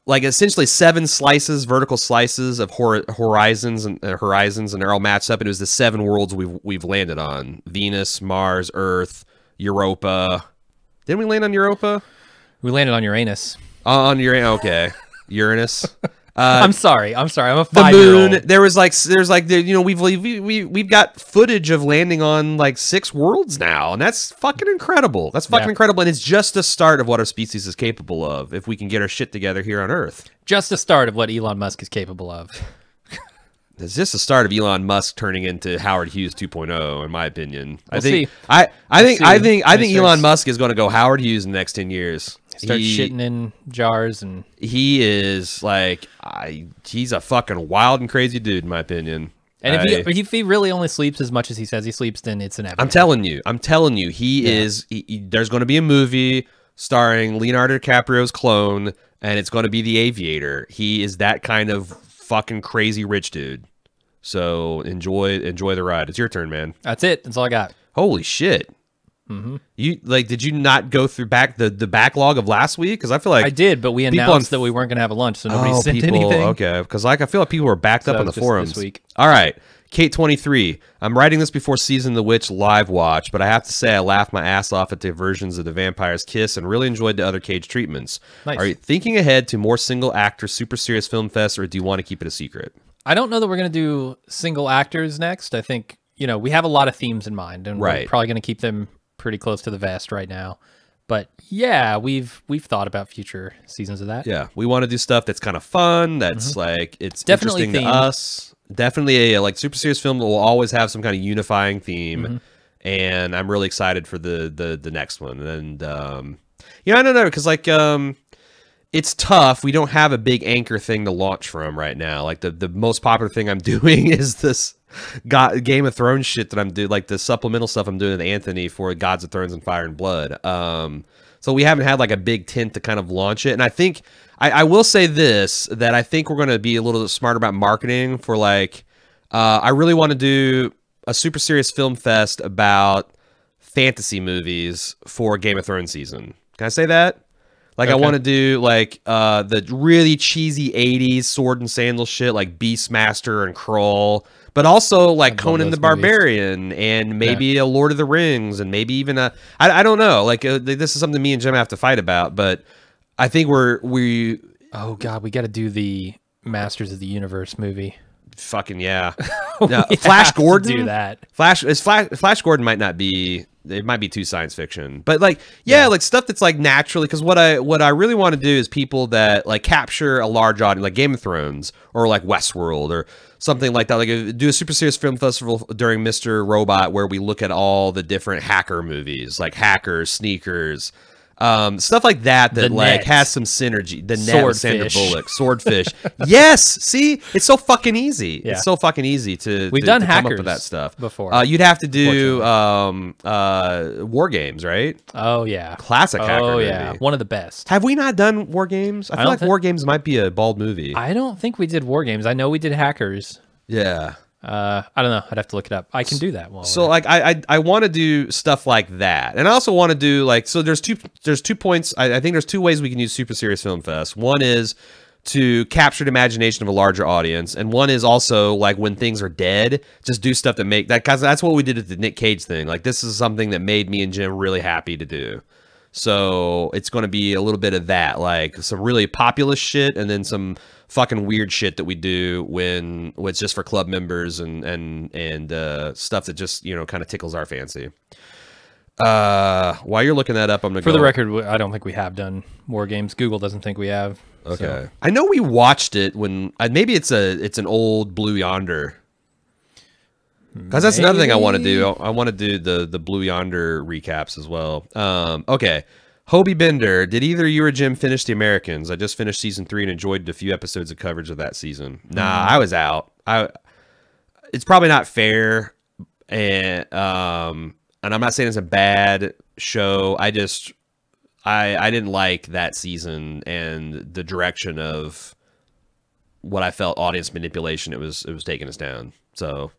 like essentially 7 vertical slices of horizons, and they're all matched up. And it was the 7 worlds we've landed on: Venus, Mars, Earth, Europa. Didn't we land on Europa? We landed on Uranus. On Uranus, okay. Uranus. I'm sorry. I'm a 5-year-old. The moon. We've got footage of landing on like 6 worlds now, and that's fucking incredible. Incredible, and it's just the start of what our species is capable of if we can get our shit together here on Earth. Just the start of what Elon Musk is capable of. It's just the start of Elon Musk turning into Howard Hughes 2.0, in my opinion. I think Elon Musk is going to go Howard Hughes in the next 10 years. Start shitting in jars, and he is like, he's a fucking wild and crazy dude, in my opinion. And if he really only sleeps as much as he says he sleeps, then it's inevitable. I'm telling you, there's going to be a movie starring Leonardo DiCaprio's clone, and it's going to be The Aviator. He is that kind of fucking crazy rich dude. So enjoy the ride. It's your turn, man. That's it. That's all I got. Holy shit. Did you not go through the backlog of last week? Because I feel like I did, but we announced that we weren't going to have a lunch, so nobody sent anything. Okay, because I feel like people were backed up on the forums this week. All right, Kate 23. I'm writing this before Season of the Witch live watch, but I have to say I laughed my ass off at the versions of The Vampire's Kiss and really enjoyed the other Cage treatments. Nice. Are you thinking ahead to more single actor super serious film fest, or do you want to keep it a secret? I don't know that we're going to do single actors next. I think, you know, we have a lot of themes in mind, and we're probably going to keep them pretty close to the vest right now. But yeah, we've thought about future seasons of that. Yeah, we want to do stuff that's kind of fun, that's like, it's Definitely interesting themed. to us. Definitely a like super serious film that will always have some kind of unifying theme. And I'm really excited for the next one. And you know, I don't know, because like it's tough. We don't have a big anchor thing to launch from right now. Like the most popular thing I'm doing is this Game of Thrones shit that I'm doing, like the supplemental stuff I'm doing with Anthony for Gods of Thrones and Fire and Blood. So we haven't had like a big tent to kind of launch it. And I think I will say this, that I think we're going to be a little smarter about marketing for like, I really want to do a super serious film fest about fantasy movies for Game of Thrones season. Can I say that? Like, I want to do, like, the really cheesy 80s sword and sandal shit, like Beastmaster and Krull, but also, like, Conan the Barbarian, and maybe a Lord of the Rings, and maybe even a... I don't know. Like, this is something me and Jim have to fight about, but I think we... Oh, God, we got to do the Masters of the Universe movie. Fucking yeah. No, Flash Gordon? Do that. Flash Gordon might not be... It might be too science fiction, but like, yeah, like stuff that's like naturally, because what I really want to do is people that like capture a large audience, like Game of Thrones or like Westworld or something like that. Like do a super serious film festival during Mr. Robot where we look at all the different hacker movies, like Hackers, Sneakers, stuff like that like Net. has some synergy. The Net with Sandra Swordfish. Bullock, Swordfish. Yes, see, it's so fucking easy. Yeah. It's so fucking easy to We've done come Hackers up with that stuff before. You'd have to do War Games, right? Oh yeah, Classic hacker movie. Yeah, one of the best. Have we not done War Games? I feel like War Games might be a bald movie. I don't think we did War Games. I know we did Hackers. Yeah. I don't know. I'd have to look it up. I can do that. So like I want to do stuff like that, and I also want to do like, so there's two points. I think there's two ways we can use Super Serious Film Fest. One is to capture the imagination of a larger audience, and one is also like when things are dead, just do stuff that make that, because that's what we did at the Nick Cage thing. Like this is something that made me and Jim really happy to do. So it's going to be a little bit of that, like some really populist shit, and then some fucking weird shit that we do when it's just for club members and stuff that just, you know, kind of tickles our fancy. While you're looking that up, I'm gonna for the record, I don't think we have done War Games. Google doesn't think we have. Okay, so. I know we watched it when maybe it's an old Blue Yonder. Because that's another thing I want to do. I want to do the Blue Yonder recaps as well. Okay. Hobie Bender, did either you or Jim finish The Americans? I just finished season 3 and enjoyed a few episodes of coverage of that season. Nah, I was out. It's probably not fair, and I'm not saying it's a bad show. I didn't like that season and the direction of what I felt audience manipulation it was taking us down. So.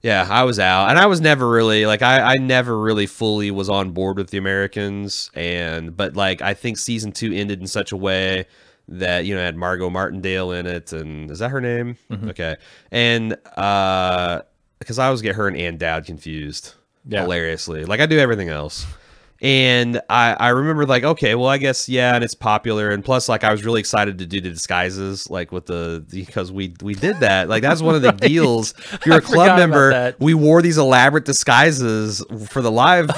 Yeah, I was out, and I was never really like I never really fully was on board with The Americans, but like I think season 2 ended in such a way that, you know, it had Margot Martindale in it, and is that her name? Okay, and because I always get her and Ann Dowd confused, hilariously, like I do everything else. And I remember like, okay, well, I guess, yeah, and it's popular. And plus, like, I was really excited to do the disguises, like with because we did that. Like, that's one of the deals. If you're a club member, we wore these elaborate disguises for the live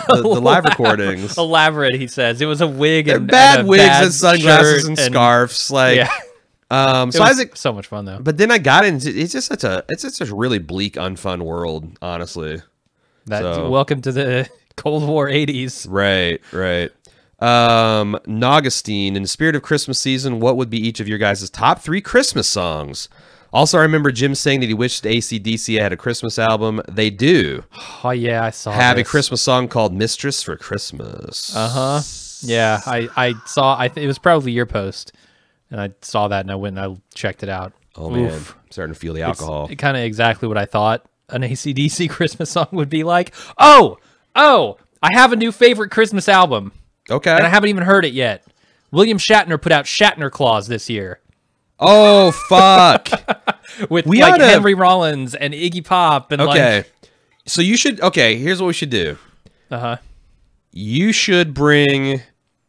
recordings. Elaborate, he says. It was a wig and bad and wigs bad and sunglasses and scarves. Like, so Isaac, so much fun though. But then I got into it's just such a really bleak, unfun world, honestly. Welcome to the Cold War 80s. Right. Naugustine, in the spirit of Christmas season, what would be each of your guys' top 3 Christmas songs? Also, I remember Jim saying that he wished AC/DC had a Christmas album. They do. Oh, yeah, I saw Have a Christmas song called Mistress for Christmas. Uh-huh. Yeah, I saw, it was probably your post, and I saw that, and I went and I checked it out. Oh, man. I'm starting to feel the alcohol. It's kind of exactly what I thought an AC/DC Christmas song would be like. Oh, I have a new favorite Christmas album. Okay. And I haven't even heard it yet. William Shatner put out Shatner Claus this year. Oh, fuck. with like Henry Rollins and Iggy Pop and like. So you should. Okay, here's what we should do. You should bring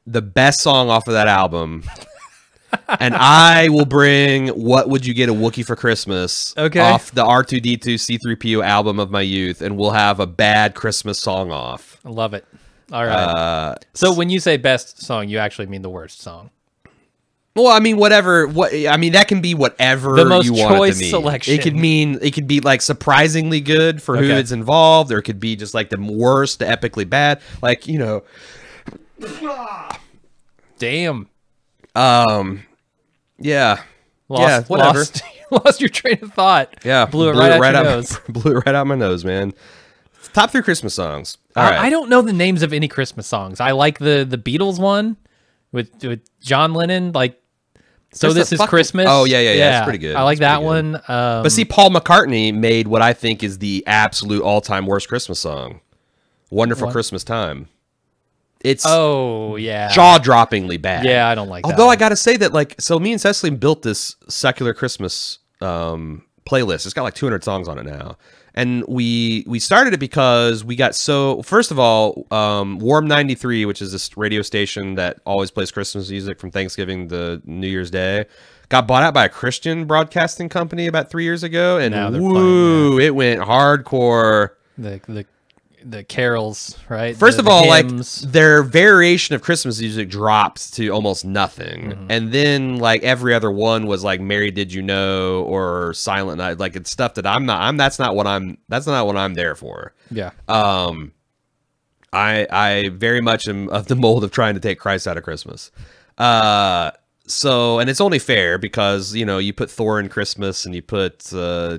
the best song off of that album. And I will bring What Would You Get a Wookiee for Christmas off the R2-D2 C-3PO album of my youth, and we'll have a bad Christmas song off. I love it. All right. So when you say best song, you actually mean the worst song. Well, I mean, whatever. I mean, that can be whatever the most you want choice it to mean. Selection. It could be like surprisingly good for who it's involved, or it could be just like the worst, the epically bad. Like, you know. Damn. Yeah. Whatever. Lost your train of thought. Yeah. Blew it right out your nose. Blew it right out my nose, man. Top 3 Christmas songs. All right. I don't know the names of any Christmas songs. I like the Beatles one with John Lennon, like So This Is Christmas. Oh, yeah. It's pretty good. I like that one. But see, Paul McCartney made what I think is the absolute all-time worst Christmas song. Wonderful Christmas Time. It's jaw-droppingly bad. Yeah, I don't like that. Although I got to say that, like, so me and Cecily built this secular Christmas playlist. It's got like 200 songs on it now. And we started it because we got first of all, Warm 93, which is this radio station that always plays Christmas music from Thanksgiving to New Year's Day, got bought out by a Christian broadcasting company about 3 years ago. And it went hardcore. The carols, right? First of all, hymns. Like their variation of Christmas music dropped to almost nothing, and then like every other one was like "Mary Did You Know" or "Silent Night," like it's stuff that that's not what I'm there for. Yeah. I very much am of the mold of trying to take Christ out of Christmas. So, and it's only fair because, you know, you put Thor in Christmas and you put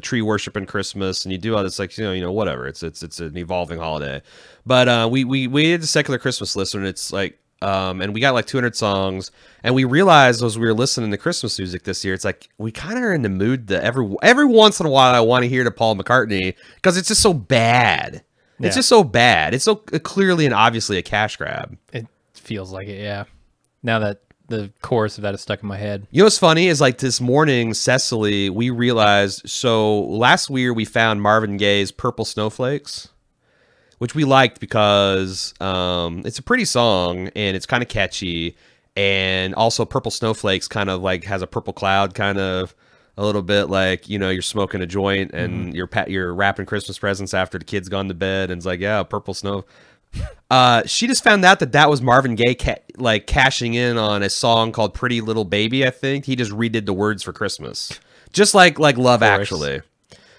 tree worship in Christmas and you do all this, like, you know, whatever. It's an evolving holiday. But we did a secular Christmas list, and it's like, and we got like 200 songs, and we realized as we were listening to Christmas music this year, it's like we kind of are in the mood that every once in a while I want to hear to Paul McCartney because it's just so bad. Yeah. It's just so bad. It's so clearly and obviously a cash grab. It feels like it, yeah. Now that the chorus of that is stuck in my head. You know what's funny is like this morning, Cecily, we realized, so last year we found Marvin Gaye's Purple Snowflakes, which we liked because it's a pretty song and it's kind of catchy. And also Purple Snowflakes kind of like has a purple cloud kind of a little bit like, you know, you're smoking a joint and you're wrapping Christmas presents after the kid's gone to bed. And it's like, yeah, purple snow. She just found out that was Marvin Gaye like cashing in on a song called Pretty Little Baby. I think he just redid the words for Christmas, just like Love Actually.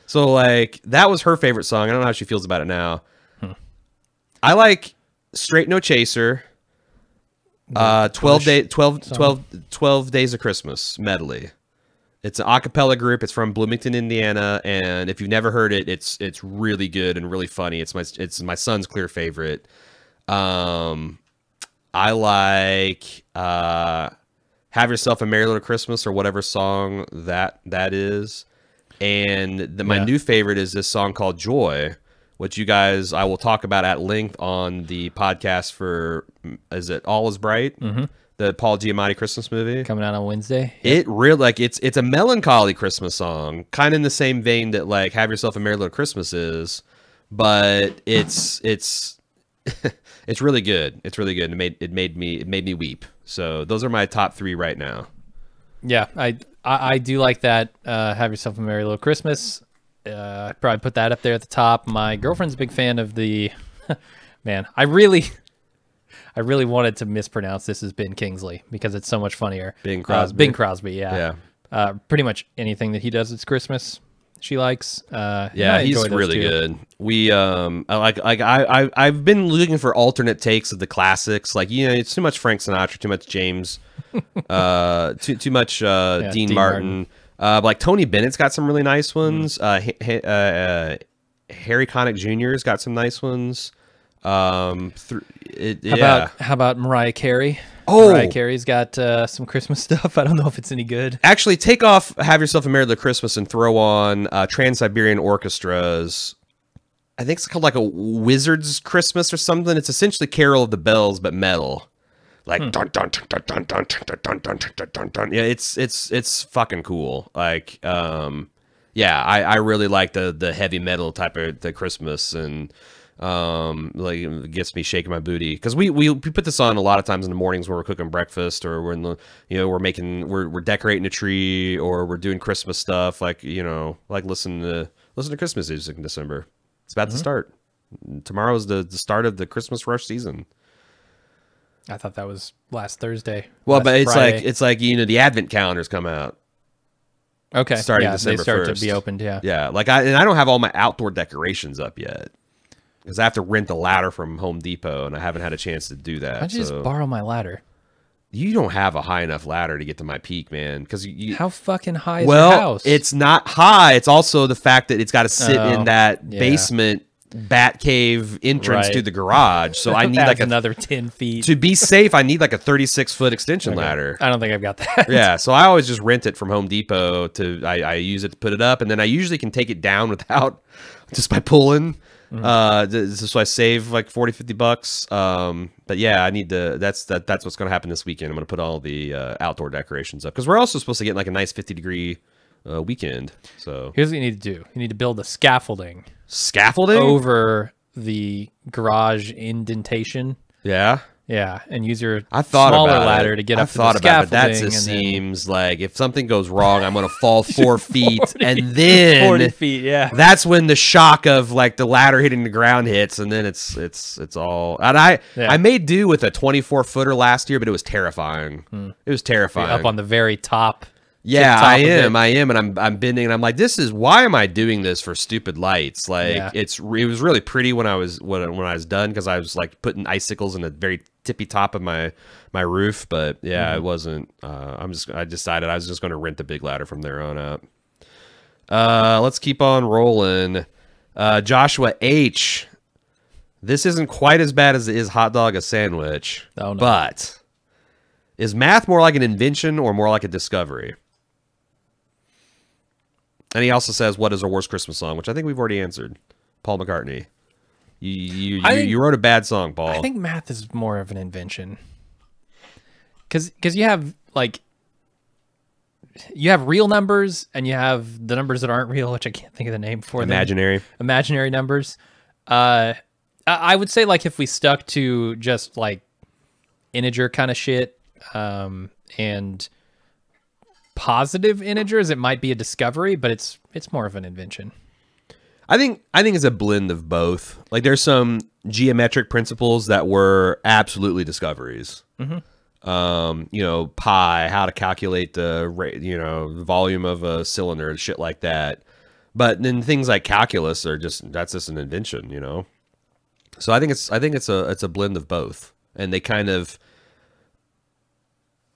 So like that was her favorite song. I don't know how she feels about it now. I like Straight No Chaser, 12 Days of Christmas medley. It's an a cappella group. It's from Bloomington, Indiana, and if you've never heard it, it's really good and really funny. It's my son's clear favorite. I like Have Yourself a Merry Little Christmas or whatever song that is. And my new favorite is this song called Joy, which you guys I will talk about at length on the podcast for All Is Bright? The Paul Giamatti Christmas movie coming out on Wednesday. It really like it's a melancholy Christmas song, kind of in the same vein that like Have Yourself a Merry Little Christmas is, but it's it's really good. It's really good. It made me weep. So those are my top 3 right now. Yeah, I do like that. Have Yourself a Merry Little Christmas. Probably put that up there at the top. My girlfriend's a big fan of the man. I really wanted to mispronounce this as Ben Kingsley because it's so much funnier. Bing Crosby. Bing Crosby, yeah. Pretty much anything that he does at Christmas, she likes. He's really good. We I've been looking for alternate takes of the classics. Like, you know, it's too much Frank Sinatra, too much James, too much Dean Martin. Like Tony Bennett's got some really nice ones. Harry Connick Jr.'s got some nice ones. How about Mariah Carey? Mariah Carey's got some Christmas stuff. I don't know if it's any good. Actually, take off Have Yourself a Merry Little Christmas and throw on Trans-Siberian Orchestra's, I think it's called like a Wizard's Christmas or something. It's essentially Carol of the Bells but metal. Like dun dun dun dun dun dun dun dun dun dun dun dun. Yeah, it's fucking cool. Like Yeah, I really like the heavy metal type of the Christmas, and like it gets me shaking my booty because we put this on a lot of times in the mornings when we're cooking breakfast, or we're in the we're decorating a tree, or we're doing Christmas stuff, like like listen to Christmas music in December. It's about to start. Tomorrow's the start of the Christmas rush season. I thought that was last Thursday. Well, but it's like the Advent calendars come out. Okay. Starting December they start 1st. to be opened. Yeah. Yeah. Like I don't have all my outdoor decorations up yet because I have to rent a ladder from Home Depot, and I haven't had a chance to do that. Why don't you just borrow my ladder? You don't have a high enough ladder to get to my peak, man. Because how fucking high is your house? It's not high. It's also the fact that it's got to sit in that basement bat cave entrance to the garage. So I need like another 10 feet to be safe. I need like a 36-foot extension ladder. I don't think I've got that. Yeah, so I always just rent it from Home Depot. I use it to put it up, and then I usually can take it down without just by pulling. So I save like $40-50. But yeah, I need to. That's what's going to happen this weekend. I'm going to put all the outdoor decorations up because we're also supposed to get like a nice 50-degree weekend. So here's what you need to do. You need to build a scaffolding over the garage indentation. Yeah. Yeah, and use your smaller ladder to get up to the scaffolding. That just seems like if something goes wrong, I'm going to fall 4 feet, 40, and then 40 feet. Yeah, that's when the shock of like the ladder hitting the ground hits, and then it's all. And I made do with a 24-footer last year, but it was terrifying. It was terrifying. You're up on the very top. Yeah, I am, and I'm bending, and I'm like, why am I doing this for stupid lights? Like it was really pretty when I was done because I was like putting icicles in the very tippy top of my roof, but yeah, it wasn't. I decided I was just going to rent the big ladder from there on out. Let's keep on rolling. Joshua H. This isn't quite as bad as it is hot dog a sandwich, but is math more like an invention or more like a discovery? And he also says, what is our worst Christmas song? Which I think we've already answered. Paul McCartney. You wrote a bad song, Paul. I think math is more of an invention. Because you have, like, you have real numbers and you have the numbers that aren't real, which I can't think of the name for. Imaginary. Imaginary numbers. I would say, like, if we stuck to just, like, integer kind of shit and positive integers, it might be a discovery, but it's more of an invention. I think it's a blend of both. Like there's some geometric principles that were absolutely discoveries. Pi, how to calculate the volume of a cylinder and shit like that. But then things like calculus are that's just an invention, So I think it's a blend of both, and they kind of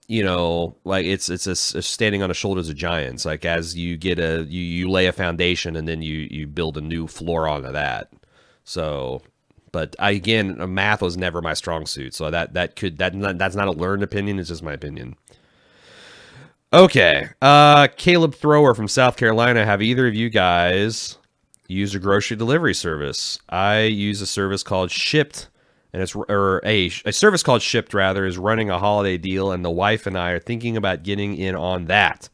like it's a standing on the shoulders of giants. Like as you get you lay a foundation and then you build a new floor onto that. So, but again, math was never my strong suit. So that's not a learned opinion. It's just my opinion. Okay. Caleb Thrower from South Carolina. Have either of you guys used a grocery delivery service? I use a service called Shipt. And a service called Shipt, rather, is running a holiday deal, and the wife and I are thinking about getting in on that.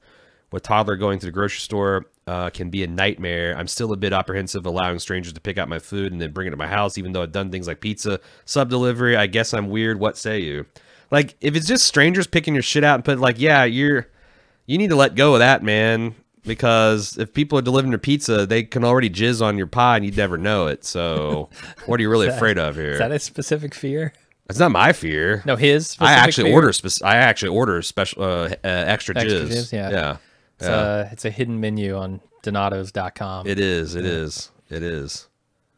With toddler going to the grocery store can be a nightmare. I'm still a bit apprehensive allowing strangers to pick out my food and then bring it to my house, even though I've done things like pizza, sub-delivery. I guess I'm weird. What say you? Like, if it's just strangers picking your shit out and put like, yeah, you need to let go of that, man. Because if people are delivering your pizza, they can already jizz on your pie and you'd never know it. So what are you really afraid of here? Is that a specific fear? It's not my fear. No, his specific I actually fear? order special extra jizz. Yeah. It's a hidden menu on Donatos.com. It is.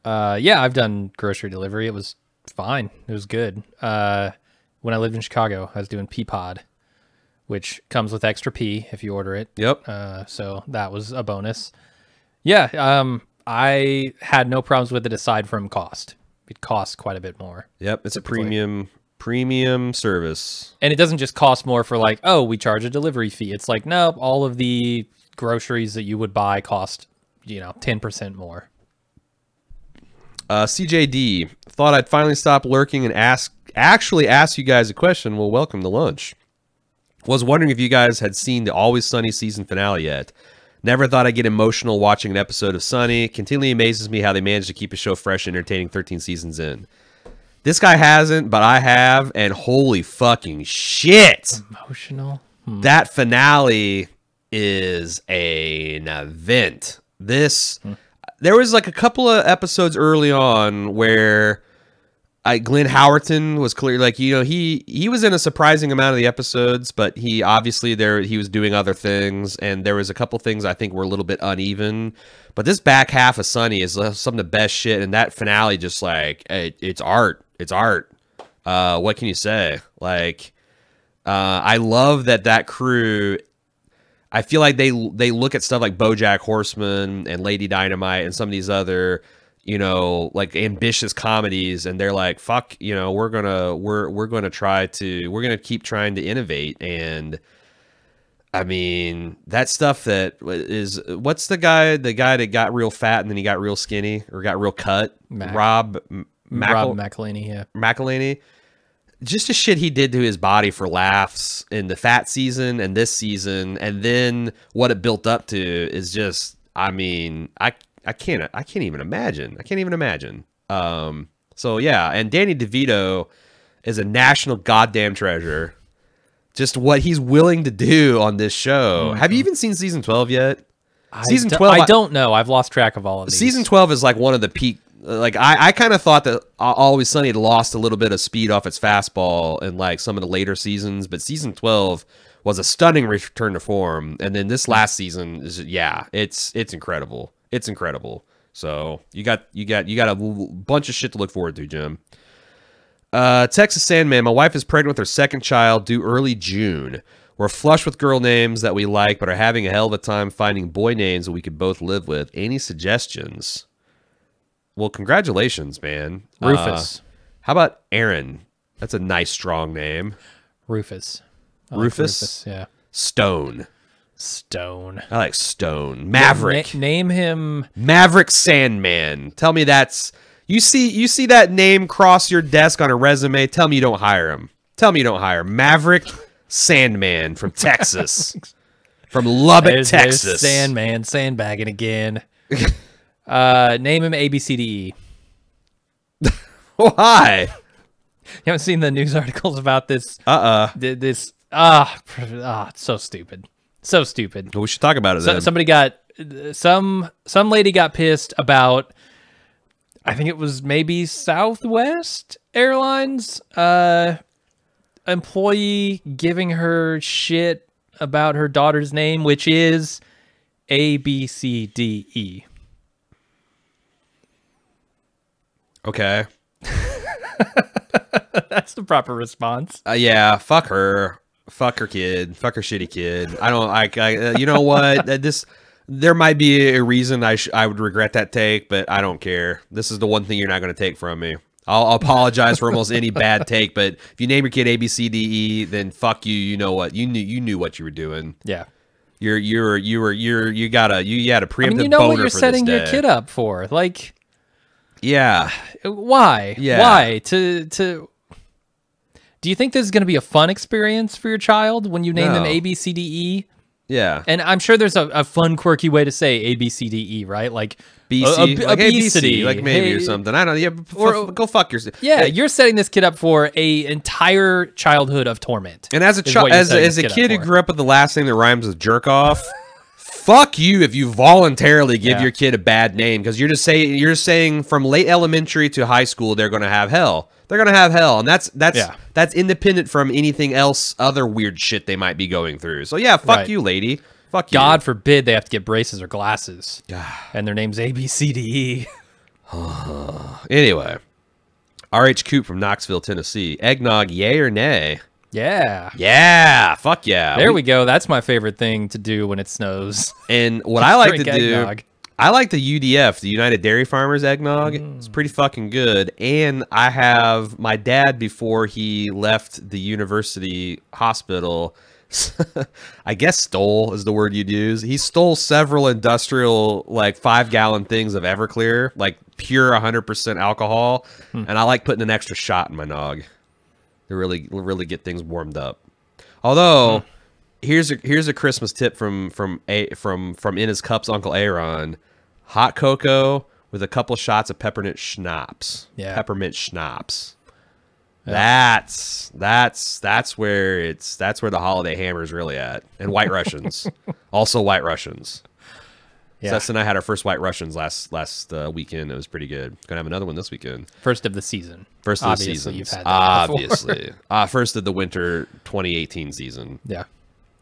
Yeah, I've done grocery delivery. It was fine. It was good. When I lived in Chicago, I was doing Peapod, which comes with extra P if you order it. Yep. So that was a bonus. Yeah, I had no problems with it aside from cost. It costs quite a bit more. Yep, it's typically a premium service. And it doesn't just cost more for like, oh, we charge a delivery fee. It's like, nope, all of the groceries that you would buy cost, 10% more. CJD, thought I'd finally stop lurking and actually ask you guys a question. Well, welcome to lunch. Was wondering if you guys had seen the Always Sunny season finale yet. Never thought I'd get emotional watching an episode of Sunny. Continually amazes me how they managed to keep a show fresh and entertaining 13 seasons in. This guy hasn't, but I have, and holy fucking shit. Emotional? That finale is an event. There was like a couple of episodes early on where Glenn Howerton was clear, like, you know, he was in a surprising amount of the episodes, but he obviously he was doing other things, and there was a couple things I think were a little bit uneven. But this back half of Sunny is some of the best shit, and that finale just like it's art. It's art. What can you say? Like, I love that crew. I feel like they look at stuff like BoJack Horseman and Lady Dynamite and some of these other, you know, like ambitious comedies, and they're like, fuck, you know, we're gonna keep trying to innovate. And I mean, that stuff that is, what's the guy that got real fat and then he got real skinny or got real cut? Rob McElhenney, yeah. McElhenney. Just the shit he did to his body for laughs in the fat season and this season, and then what it built up to is just, I mean, I can't even imagine. I can't even imagine. So yeah, and Danny DeVito is a national goddamn treasure. Just what he's willing to do on this show. Have you even seen season 12 yet? Season 12, I don't know. I've lost track of all of these. Season 12 is like one of the peak. Like, I kind of thought that Always Sunny had lost a little bit of speed off its fastball in like some of the later seasons, but season 12 was a stunning return to form. And then this last season is, yeah, it's incredible. It's incredible. So you got a bunch of shit to look forward to, Jim. Texas Sandman, my wife is pregnant with her second child due early June. We're flush with girl names that we like, but are having a hell of a time finding boy names that we could both live with. Any suggestions? Well, congratulations, man. Rufus. How about Aaron? That's a nice, strong name. Rufus. Rufus? Yeah. Stone. I like Stone. Maverick. Name him Maverick Sandman. Tell me that's... You see that name cross your desk on a resume, tell me you don't hire him. Tell me you don't hire him. Maverick Sandman from Texas. From Lubbock, Texas. There's Sandman, sandbagging again. Name him ABCDE. Why? You haven't seen the news articles about this? It's so stupid. So stupid. Well, we should talk about it then. Somebody got some lady got pissed about, I think it was maybe Southwest Airlines employee giving her shit about her daughter's name, which is ABCDE. Okay. That's the proper response. Yeah, fuck her. Fuck her kid. Fuck her shitty kid. You know what? There might be a reason I would regret that take, but I don't care. This is the one thing you're not going to take from me. I'll apologize for almost any bad take, but if you name your kid ABCDE, then fuck you. You know what? You knew what you were doing. Yeah. You had a preemptive you know boner what you're for setting this your kid up for. Like, yeah. Why? Yeah. Why? Do you think this is going to be a fun experience for your child when you name them ABCDE? Yeah. And I'm sure there's a fun, quirky way to say ABCDE, right? Like BC, like obesity, ABC, like maybe or something. I don't know. Yeah, go fuck yourself. Yeah, you're setting this kid up for a entire childhood of torment. And as a kid who grew up with the last name that rhymes with jerk off, fuck you if you voluntarily give your kid a bad name, because you're just saying from late elementary to high school they're going to have hell. They're going to have hell, and that's independent from anything else, other weird shit they might be going through. So yeah, fuck you, lady. Fuck you. God forbid they have to get braces or glasses, and their name's ABCDE. Anyway, RH Coop from Knoxville, Tennessee. Eggnog, yay or nay? Yeah. Yeah. Fuck yeah. There we go. That's my favorite thing to do when it snows. And what I like to do, I like the UDF, the United Dairy Farmers eggnog. It's pretty fucking good. And I have my dad, before he left the university hospital, I guess stole is the word you'd use. He stole several industrial, like 5-gallon things of Everclear, like pure 100% alcohol. And I like putting an extra shot in my nog to really get things warmed up. Although, Here's a Christmas tip from In His Cup's Uncle Aaron: hot cocoa with a couple shots of peppermint schnapps. Yeah, peppermint schnapps. Yeah. That's where the holiday hammer is really at. And White Russians, also White Russians. Yeah. Seth and I had our first White Russians last weekend. It was pretty good. Gonna have another one this weekend. First of the season. First of the season. You've had that obviously. First of the winter 2018 season. Yeah.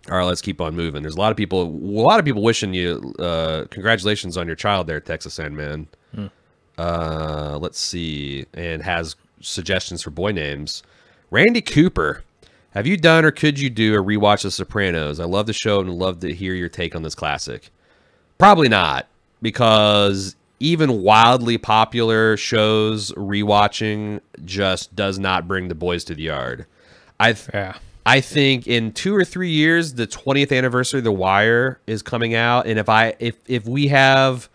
All right, let's keep on moving. There's a lot of people wishing you congratulations on your child there, Texas Sandman. Let's see, and has suggestions for boy names. Randy Cooper, have you done or could you do a rewatch of The Sopranos? I love the show and would love to hear your take on this classic. Probably not, because even wildly popular shows rewatching just does not bring the boys to the yard. I think in 2 or 3 years, the 20th anniversary of The Wire is coming out, and if we have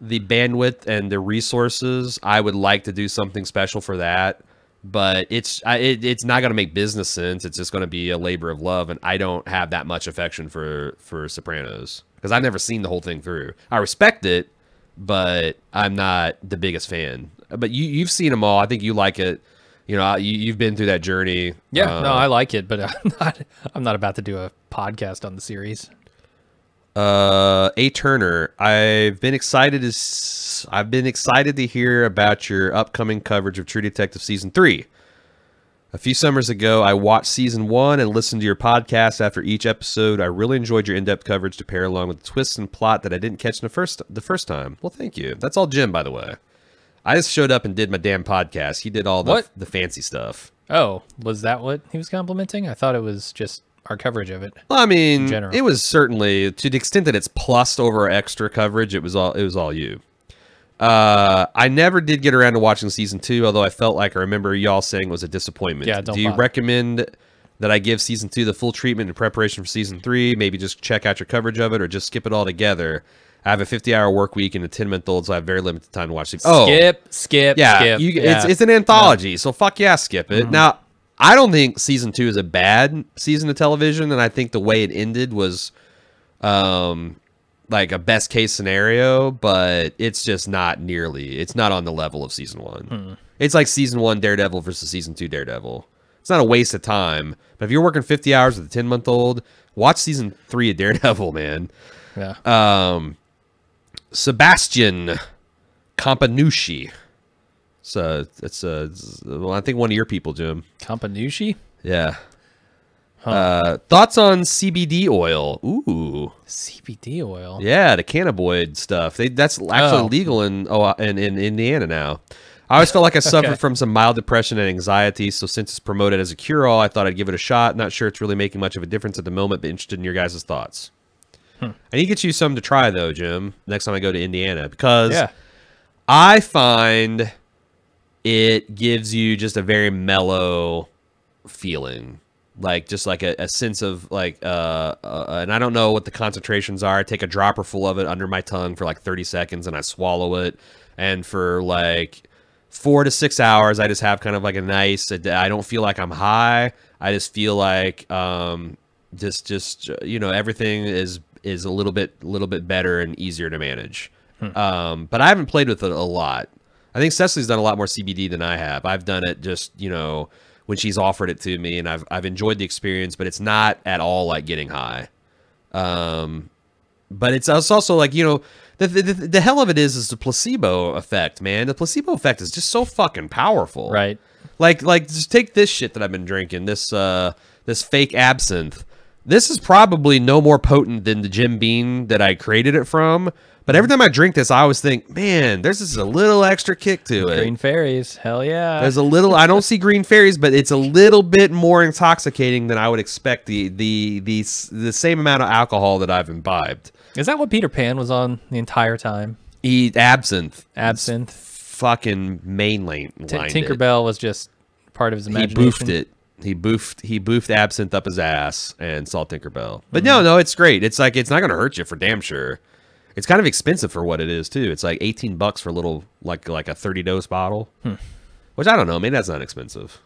the bandwidth and the resources, I would like to do something special for that. But it's not going to make business sense. It's just going to be a labor of love, and I don't have that much affection for Sopranos because I've never seen the whole thing through. I respect it, but I'm not the biggest fan. But you've seen them all. I think you like it. You know, you've been through that journey. Yeah, no, I like it, but I'm not about to do a podcast on the series. A Turner, I've been excited to hear about your upcoming coverage of True Detective Season 3. A few summers ago, I watched Season 1 and listened to your podcast after each episode. I really enjoyed your in-depth coverage to pair along with the twists and plot that I didn't catch in the first time. Well, thank you. That's all Jim, by the way. I just showed up and did my damn podcast. He did all the fancy stuff. Oh, was that what he was complimenting? I thought it was just our coverage of it. Well, I mean, it was certainly, to the extent that it's plus over extra coverage, it was all you. I never did get around to watching Season 2, although I felt like I remember y'all saying it was a disappointment. Yeah, do you recommend that I give Season 2 the full treatment in preparation for Season 3? Maybe just check out your coverage of it, or just skip it all together? I have a 50-hour work week and a 10-month-old, so I have very limited time to watch it. Skip. It's an anthology, so fuck yeah, skip it. Now, I don't think Season 2 is a bad season of television, and I think the way it ended was like a best-case scenario, but it's just not it's not on the level of Season 1. It's like Season 1 Daredevil versus Season 2 Daredevil. It's not a waste of time, but if you're working 50 hours with a 10-month-old, watch Season 3 of Daredevil, man. Yeah. Sebastian Companucci. So it's well, I think one of your people, Jim. Companucci? Yeah. Thoughts on CBD oil? Ooh. CBD oil? Yeah, the cannabinoid stuff. That's actually legal in Indiana now. I always felt like I suffered from some mild depression and anxiety, so since it's promoted as a cure-all, I thought I'd give it a shot. Not sure it's really making much of a difference at the moment, but interested in your guys' thoughts. I need to get you some to try, though, Jim, next time I go to Indiana, because I find it gives you just a very mellow feeling, like just like a sense of like, and I don't know what the concentrations are. I take a dropper full of it under my tongue for like 30 seconds and I swallow it. And for like 4 to 6 hours, I just have kind of like a nice, I don't feel like I'm high. I just feel like, just, you know, everything is a little bit better and easier to manage. But I haven't played with it a lot. I think Cecily's done a lot more CBD than I have. I've done it just, you know, when she's offered it to me, and I've enjoyed the experience, but it's not at all like getting high. But it's also like, you know, the hell of it is the placebo effect, man. The placebo effect is just so fucking powerful. Right. Like just take this shit that I've been drinking, this fake absinthe. This is probably no more potent than the Jim Beam that I created it from. But every time I drink this, I always think, man, there's just a little extra kick to it. Green fairies, hell yeah. There's a little, I don't see green fairies, but it's a little bit more intoxicating than I would expect the same amount of alcohol that I've imbibed. Is that what Peter Pan was on the entire time? Absinthe. Absinthe. Fucking mainline. Tinkerbell was just part of his imagination. He boofed it. He boofed absinthe up his ass and saw Tinkerbell. But no, it's great. It's like, it's not going to hurt you for damn sure. It's kind of expensive for what it is too. It's like $18 for a little, like a 30 dose bottle, which I don't know. Maybe that's not expensive.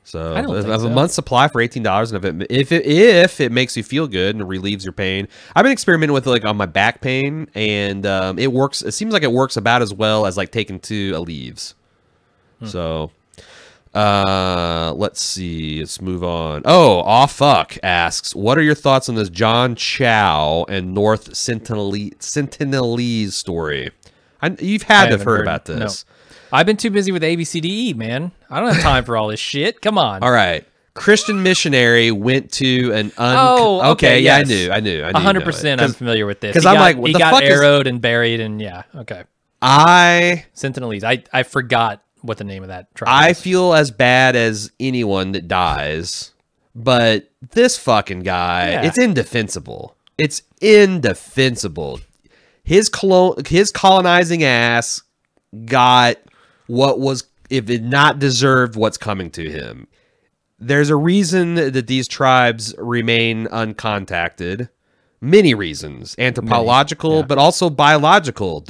So I don't think a so. month's supply for $18, and if it makes you feel good and relieves your pain. I've been experimenting with it, like on my back pain, and it works. It seems like it works about as well as like taking 2 Aleve. So let's see. Let's move on. Oh, Aw Fuck asks, what are your thoughts on this John Chow and North Sentinelese story? You've had to have heard about this. No. I've been too busy with ABCDE, man. I don't have time for all this shit. Come on. All right. Christian missionary went to an okay, yeah, yes. I knew 100% I'm familiar with this. Because I'm like, what he the got fuck arrowed and buried, and yeah, okay. Sentinelese. I forgot what the name of that tribe is. I feel as bad as anyone that dies, but this fucking guy, it's indefensible. It's indefensible. His colonizing ass got what was, if it not deserved, what's coming to him. There's a reason that these tribes remain uncontacted. Many reasons, anthropological, but also biological.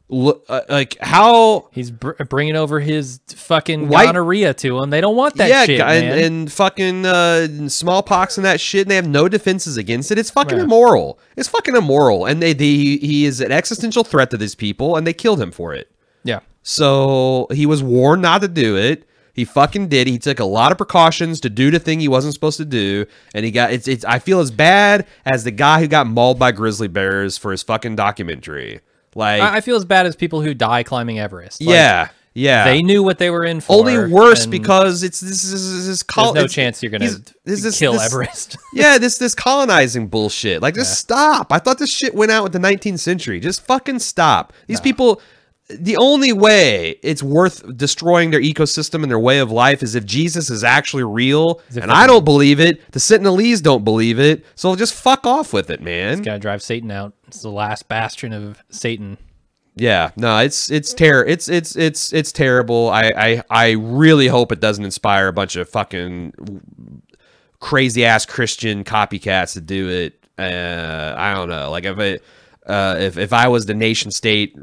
Like how he's bringing over his fucking gonorrhea to them. They don't want that shit, man. And fucking smallpox and that shit. And they have no defenses against it. It's fucking immoral. It's fucking immoral. And he is an existential threat to these people, and they killed him for it. Yeah. So he was warned not to do it. He fucking did. He took a lot of precautions to do the thing he wasn't supposed to do, and he got it's. I feel as bad as the guy who got mauled by grizzly bears for his fucking documentary. Like I feel as bad as people who die climbing Everest. Like, yeah. They knew what they were in for. Only worse because this there's no chance you're gonna kill Everest. this colonizing bullshit. Like just stop. I thought this shit went out with the 19th century. Just fucking stop. These people. The only way it's worth destroying their ecosystem and their way of life is if Jesus is actually real, and I don't believe it. The Sentinelese don't believe it, so just fuck off with it, man. It's gotta drive Satan out. It's the last bastion of Satan. Yeah, no, it's terrible. I really hope it doesn't inspire a bunch of fucking crazy ass Christian copycats to do it. I don't know, like if I was the nation state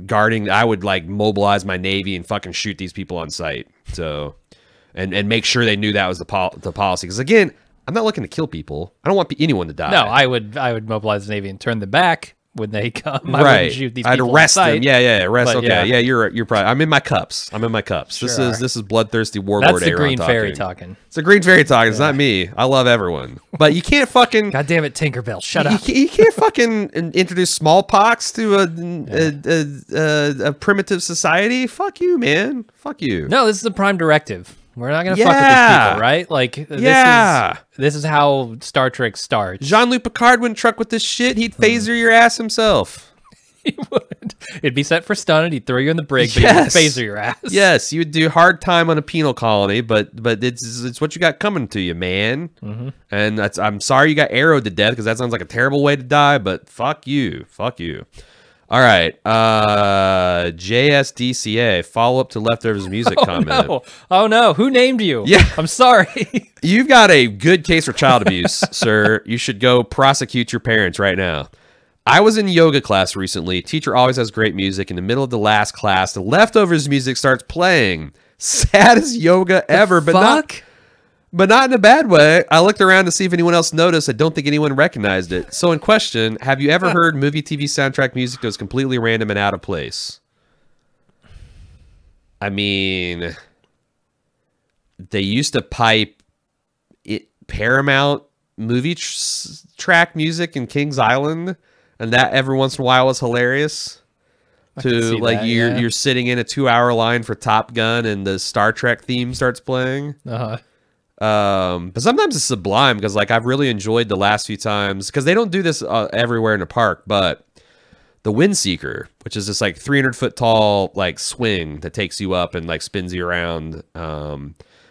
guarding, I would like mobilize my Navy and fucking shoot these people on sight. So, and make sure they knew that was the policy. Because again, I'm not looking to kill people. I don't want anyone to die. No, I would mobilize the Navy and turn them back when they come. I wouldn't shoot these people. I'd arrest on sight. them. Yeah, arrest. But, okay, yeah, you're probably. I'm in my cups. Sure. This is bloodthirsty warlord. That's the Green Fairy talking. It's a Green Fairy talking. It's not me. I love everyone, but you can't fucking. God damn it, Tinkerbell! Shut up. You can't fucking introduce smallpox to a primitive society. Fuck you, man. Fuck you. No, this is a prime directive. We're not gonna fuck with these people, right? Like, this is how Star Trek starts. Jean-Luc Picard wouldn't truck with this shit. He'd phaser your ass himself. He would. It'd be set for stun. He'd throw you in the brig, but he'd phaser your ass. Yes, you would do hard time on a penal colony, but it's what you got coming to you, man. And I'm sorry you got arrowed to death because that sounds like a terrible way to die. But fuck you. All right, JSDCA, follow up to Leftovers music comment. Oh no, who named you? Yeah, I'm sorry. You've got a good case for child abuse, sir. You should go prosecute your parents right now. I was in yoga class recently. Teacher always has great music. In the middle of the last class, the Leftovers music starts playing. Saddest yoga ever, but not in a bad way. I looked around to see if anyone else noticed. I don't think anyone recognized it. So in question, have you ever heard movie TV soundtrack music that was completely random and out of place? I mean, they used to pipe Paramount movie track music in Kings Island, and that every once in a while was hilarious. To like you're sitting in a 2-hour line for Top Gun and the Star Trek theme starts playing. But sometimes it's sublime because like I've really enjoyed the last few times because they don't do this everywhere in the park, but the Windseeker, which is this like 300-foot tall like swing that takes you up and like spins you around.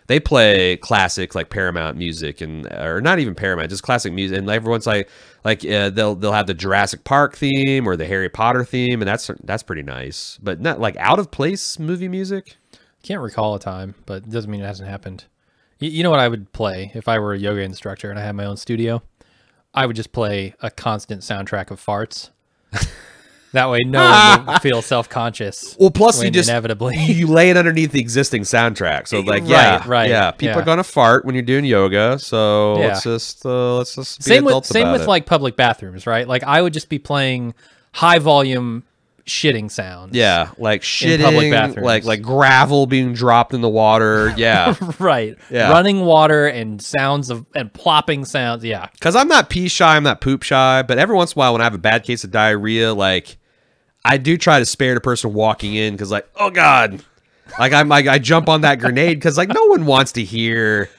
They play classic like Paramount music or not even Paramount, just classic music, and everyone's like they'll have the Jurassic Park theme or the Harry Potter theme, and that's pretty nice, but not like out of place movie music. Can't recall a time, but it doesn't mean it hasn't happened. You know what I would play if I were a yoga instructor and I had my own studio? I would just play a constant soundtrack of farts. That way, no one will feel self-conscious. Well, plus you just inevitably you lay it underneath the existing soundtrack. So like, yeah, people are gonna fart when you're doing yoga. So let's just be same adults with about it. like public bathrooms, right? Like I would just be playing high volume shitting sounds. Yeah, like shitting, in public bathrooms. like gravel being dropped in the water. Yeah, right. Yeah, running water and sounds of and plopping sounds. Yeah, because I'm not pee shy, I'm not poop shy, but every once in a while when I have a bad case of diarrhea, like I do try to spare the person walking in because like, oh god, like I jump on that grenade because like no one wants to hear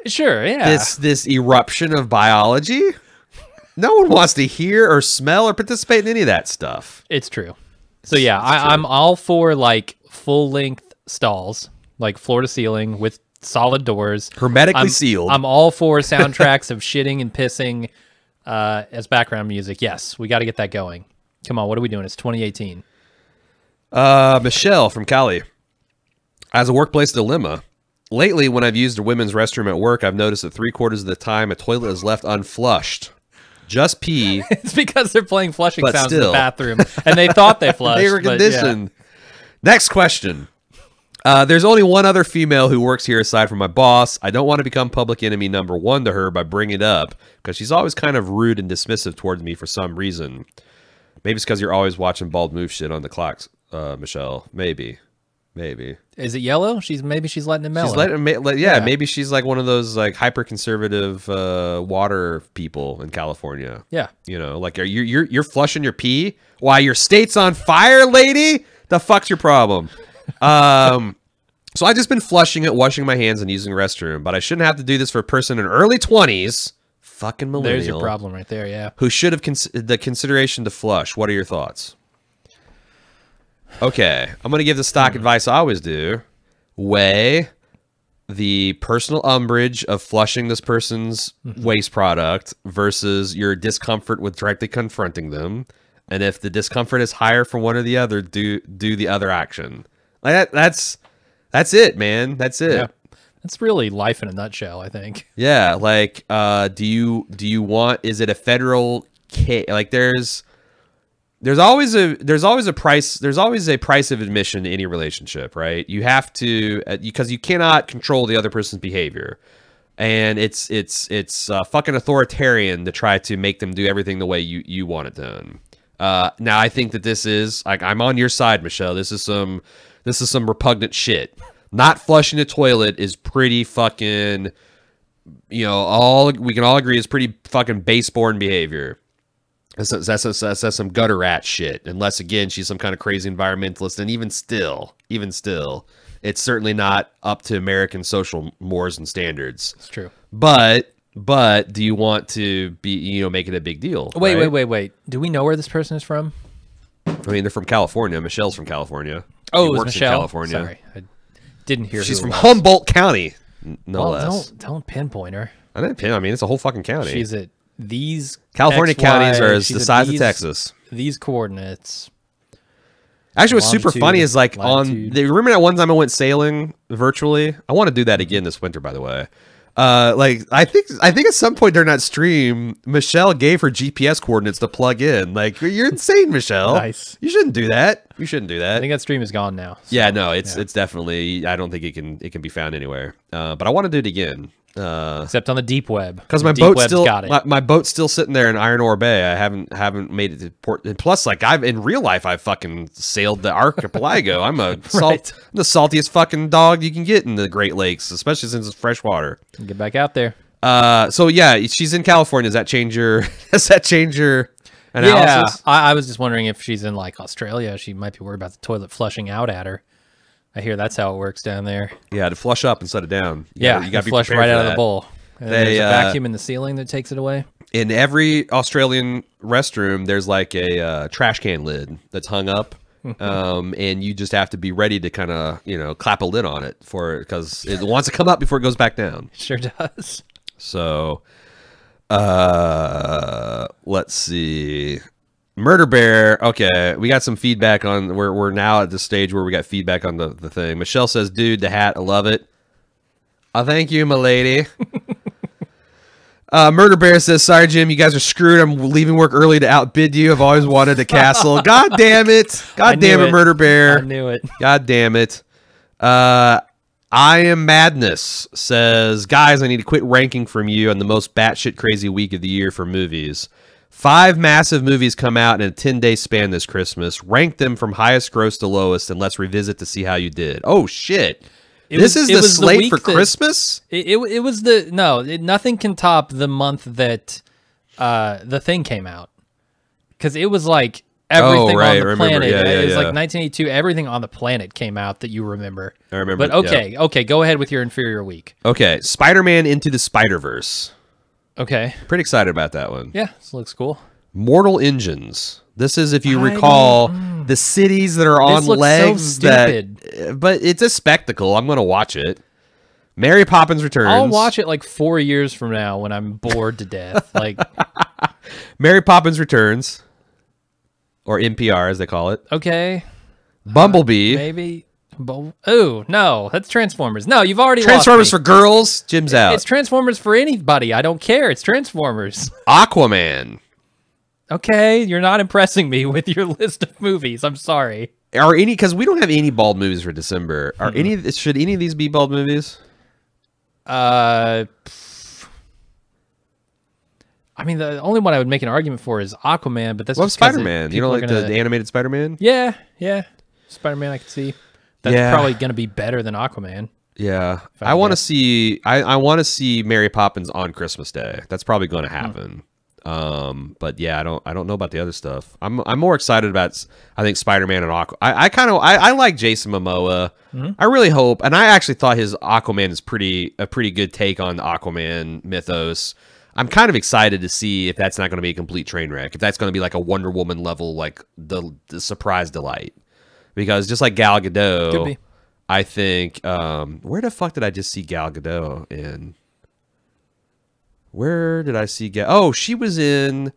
this eruption of biology. No one wants to hear or smell or participate in any of that stuff. It's true. So yeah, I'm all for like full length stalls, like floor to ceiling with solid doors, hermetically sealed. I'm all for soundtracks of shitting and pissing as background music. Yes, we got to get that going. Come on, what are we doing? It's 2018. Michelle from Cali. As a workplace dilemma, lately when I've used a women's restroom at work, I've noticed that 3/4 of the time a toilet is left unflushed. Just pee. It's because they're playing flushing sounds in the bathroom, and they thought they flushed. They were conditioned. Yeah. Next question. There's only one other female who works here aside from my boss. I don't want to become public enemy number 1 to her by bringing it up, because she's always kind of rude and dismissive towards me for some reason. Maybe it's because you're always watching Bald Move shit on the clocks, Michelle. Maybe. Is it yellow? Maybe she's letting it mellow. She's letting yeah, maybe she's like one of those like hyper conservative water people in California. Yeah, you know, like you're flushing your pee while your state's on fire, lady. The fuck's your problem? So I just been flushing it, washing my hands, and using the restroom. But I shouldn't have to do this for a person in early 20s. Fucking millennial. There's your problem right there. Yeah, who should have the consideration to flush. What are your thoughts? Okay, I'm going to give the stock advice I always do. Weigh the personal umbrage of flushing this person's waste product versus your discomfort with directly confronting them. And if the discomfort is higher for one or the other, do the other action. Like that's it, man. That's it. Yeah. That's really life in a nutshell, I think. Yeah, like do you want, is it a federal case? Like there's always a price of admission to any relationship, right? You have to, because you cannot control the other person's behavior, and it's fucking authoritarian to try to make them do everything the way you want it done. Now I think that this is like, I'm on your side, Michelle. This is some repugnant shit. Not flushing the toilet is pretty fucking, you know, we can all agree is pretty fucking base-born behavior. That's some gutter rat shit. Unless, again, she's some kind of crazy environmentalist. And even still, it's certainly not up to American social mores and standards. It's true. But do you want to be, you know, make it a big deal? Wait. Do we know where this person is from? I mean, they're from California. Michelle's from California. Oh, she works Michelle? in California. Sorry, I didn't hear. She's from Humboldt County, no well, less. Don't pinpoint her. I mean, it's a whole fucking county. She's at these California XY, counties are the size of these, Texas. These coordinates. Actually, what's super funny is like remember that one time I went sailing virtually? I want to do that again this winter, by the way. Like I think at some point during that stream, Michelle gave her GPS coordinates to plug in. Like, you're insane, Michelle. Nice. You shouldn't do that. You shouldn't do that. I think that stream is gone now. So, yeah, no, it's definitely. I don't think it can be found anywhere. But I want to do it again. Except on the deep web, because my boat's still my boat's still sitting there in Iron Ore Bay. I haven't made it to port. And plus, like, in real life, I've fucking sailed the archipelago. I'm I'm the saltiest fucking dog you can get in the Great Lakes, especially since it's freshwater. Get back out there. So yeah, she's in California. Does that change your analysis? Yeah, I was just wondering if she's in like Australia. She might be worried about the toilet flushing out at her. I hear that's how it works down there. Yeah, to flush up and set it down. You gotta be flush right out of the bowl. And there's a vacuum in the ceiling that takes it away. In every Australian restroom, there's like a trash can lid that's hung up, and you just have to be ready to kind of, you know, clap a lid on it because it wants to come up before it goes back down. Sure does. So, let's see. Murder Bear. Okay, we got some feedback on. We're now at the stage where we got feedback on the thing. Michelle says, "Dude, the hat, I love it." Oh, thank you, my lady. Murder Bear says, sorry, Jim, you guys are screwed. I'm leaving work early to outbid you. I've always wanted a castle. God damn it. God damn it, Murder Bear. I knew it. God damn it. I Am Madness says, guys, I need a quick ranking from you on the most batshit crazy week of the year for movies. 5 massive movies come out in a 10-day span this Christmas. Rank them from highest gross to lowest, and let's revisit to see how you did. Oh, shit. This is the slate for Christmas? It was nothing can top the month that The Thing came out. Because it was like everything on the planet. It was like 1982. Everything on the planet came out that you remember. I remember. But okay, go ahead with your inferior week. Okay, Spider-Man Into the Spider-Verse. Okay. Pretty excited about that one. Yeah, this looks cool. Mortal Engines. This is, if you recall, the cities that are on legs. So but it's a spectacle. I'm going to watch it. Mary Poppins Returns. I'll watch it like 4 years from now when I'm bored to death. Like Mary Poppins Returns, or NPR as they call it. Okay. Bumblebee. Maybe. Oh, no, that's Transformers. No, you've already Transformers lost me. For girls. Jim's out. It's Transformers for anybody. I don't care. It's Transformers. Aquaman. Okay, you're not impressing me with your list of movies. I'm sorry. Because we don't have any bald movies for December. Should any of these be bald movies? I mean, the only one I would make an argument for is Aquaman, but that's just Spider-Man. You don't like the animated Spider-Man? Yeah. Spider-Man, I could see. That's probably going to be better than Aquaman. Yeah, I want to see. I want to see Mary Poppins on Christmas Day. That's probably going to happen. But yeah, I don't know about the other stuff. I'm more excited about, I think, Spider-Man and Aquaman. I like Jason Momoa. I really hope, and I actually thought his Aquaman is a pretty good take on the Aquaman mythos. I'm kind of excited to see if that's not going to be a complete train wreck. If that's going to be like a Wonder Woman level, like the surprise delight. Because just like Gal Gadot, could be. I think, where the fuck did I just see Gal Gadot in? Where did I see Gal? Oh, she was in.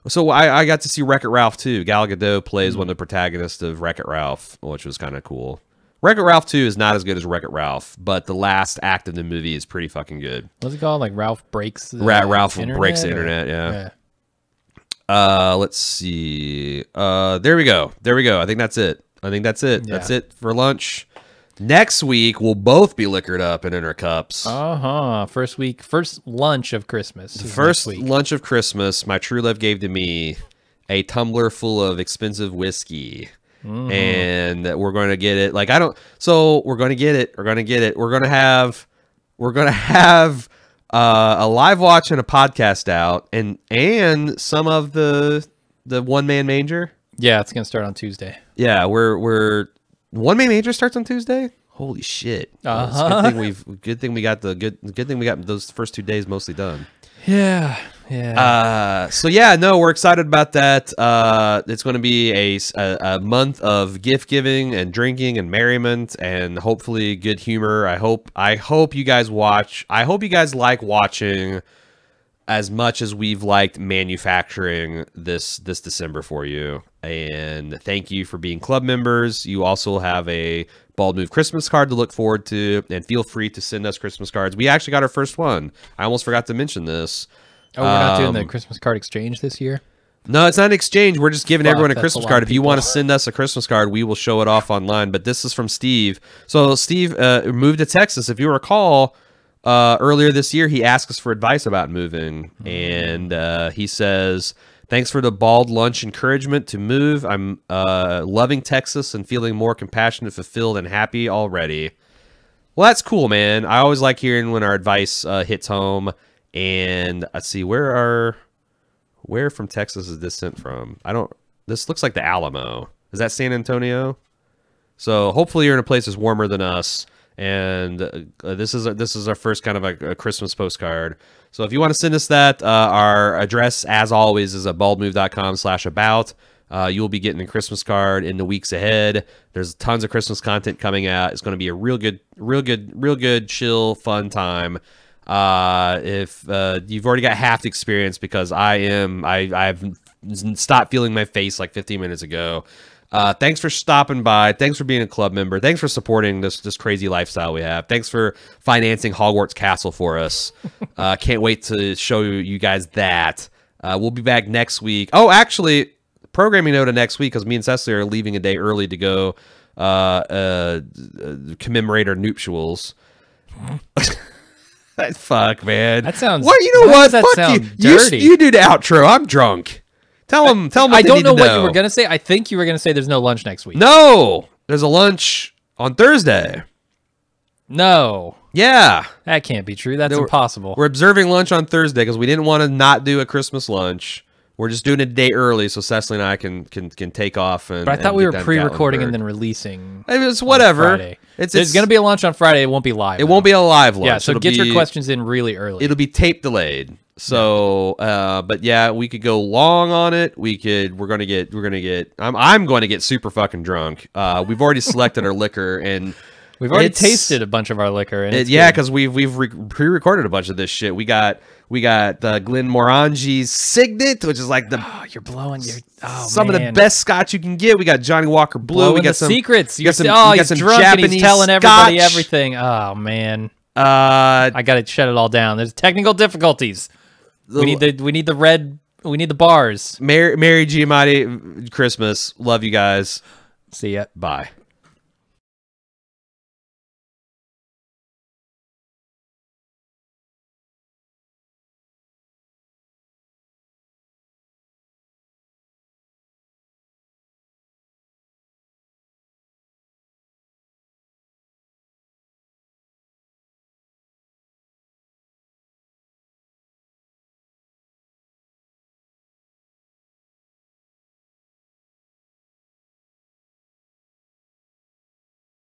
So I got to see Wreck-It Ralph 2. Gal Gadot plays one of the protagonists of Wreck-It Ralph, which was kind of cool. Wreck-It Ralph 2 is not as good as Wreck-It Ralph, but the last act of the movie is pretty fucking good. What's it called? Like Ralph Breaks the Ralph Internet? Breaks the Internet, yeah. Let's see. There we go. I think that's it. Yeah. That's it for lunch. Next week, we'll both be liquored up and in our cups. First lunch of Christmas. The first lunch of Christmas, my true love gave to me a tumbler full of expensive whiskey. And we're going to get it. We're going to get it. We're going to have a live watch and a podcast out, and some of the One Man Manger. Yeah, it's going to start on Tuesday. Yeah, we're One Man Manger starts on Tuesday. Holy shit! Good thing we got those first 2 days mostly done. Yeah. So yeah, no, we're excited about that. It's going to be a month of gift giving and drinking and merriment and hopefully good humor. I hope you guys watch. I hope you guys like watching as much as we've liked manufacturing this December for you. And thank you for being club members. You also have a Bald Move Christmas card to look forward to, and feel free to send us Christmas cards. We actually got our first one. I almost forgot to mention this. Oh, we're not doing the Christmas card exchange this year? No, it's not an exchange. We're just giving everyone a Christmas card. If you want to send us a Christmas card, we will show it off online. But this is from Steve. So Steve moved to Texas. If you recall, earlier this year, he asked us for advice about moving. And he says, thanks for the bald lunch encouragement to move. I'm loving Texas and feeling more compassionate, fulfilled, and happy already. Well, that's cool, man. I always like hearing when our advice hits home. And let's see, where from Texas is this sent from? This looks like the Alamo. Is that San Antonio? So hopefully you're in a place that's warmer than us. And this is our first kind of a Christmas postcard. So if you want to send us that, our address, as always, is at baldmove.com/about. You'll be getting a Christmas card in the weeks ahead. There's tons of Christmas content coming out. It's going to be a real good, chill, fun time. If you've already got half the experience, because I've stopped feeling my face like 15 minutes ago. Thanks for stopping by. Thanks for being a club member. Thanks for supporting this crazy lifestyle we have. Thanks for financing Hogwarts Castle for us. Can't wait to show you guys that. We'll be back next week. Oh, actually, programming note of next week, because me and Cecily are leaving a day early to go commemorate our nuptials. Fuck, man. That sounds. What? You know what? That Fuck sound you. dirty. You do the outro. I'm drunk. Tell them. I don't know what you were gonna say. I think you were gonna say there's no lunch next week. No, there's a lunch on Thursday. No. Yeah. That can't be true. That's impossible. We're observing lunch on Thursday because we didn't want to not do a Christmas lunch. We're just doing it a day early so Cecily and I can take off. But I thought we were pre-recording and then releasing. It's whatever. There's going to be a lunch on Friday. It won't be live. It won't be a live lunch. Yeah, so get your questions in really early. It'll be tape delayed. So, but yeah, we could go long on it. We're gonna get. I'm going to get super fucking drunk. We've already selected our liquor and. We've already tasted a bunch of our liquor, and yeah, because we've pre-recorded a bunch of this shit. We got Glenmorangies Signet, which is like you're blowing your some of the best scotch you can get. We got Johnny Walker Blue. We got some secrets. He's drunk and he's telling everybody everything. Oh man, I got to shut it all down. There's technical difficulties. We need the bars. Merry Giamatti Christmas. Love you guys. See ya. Bye.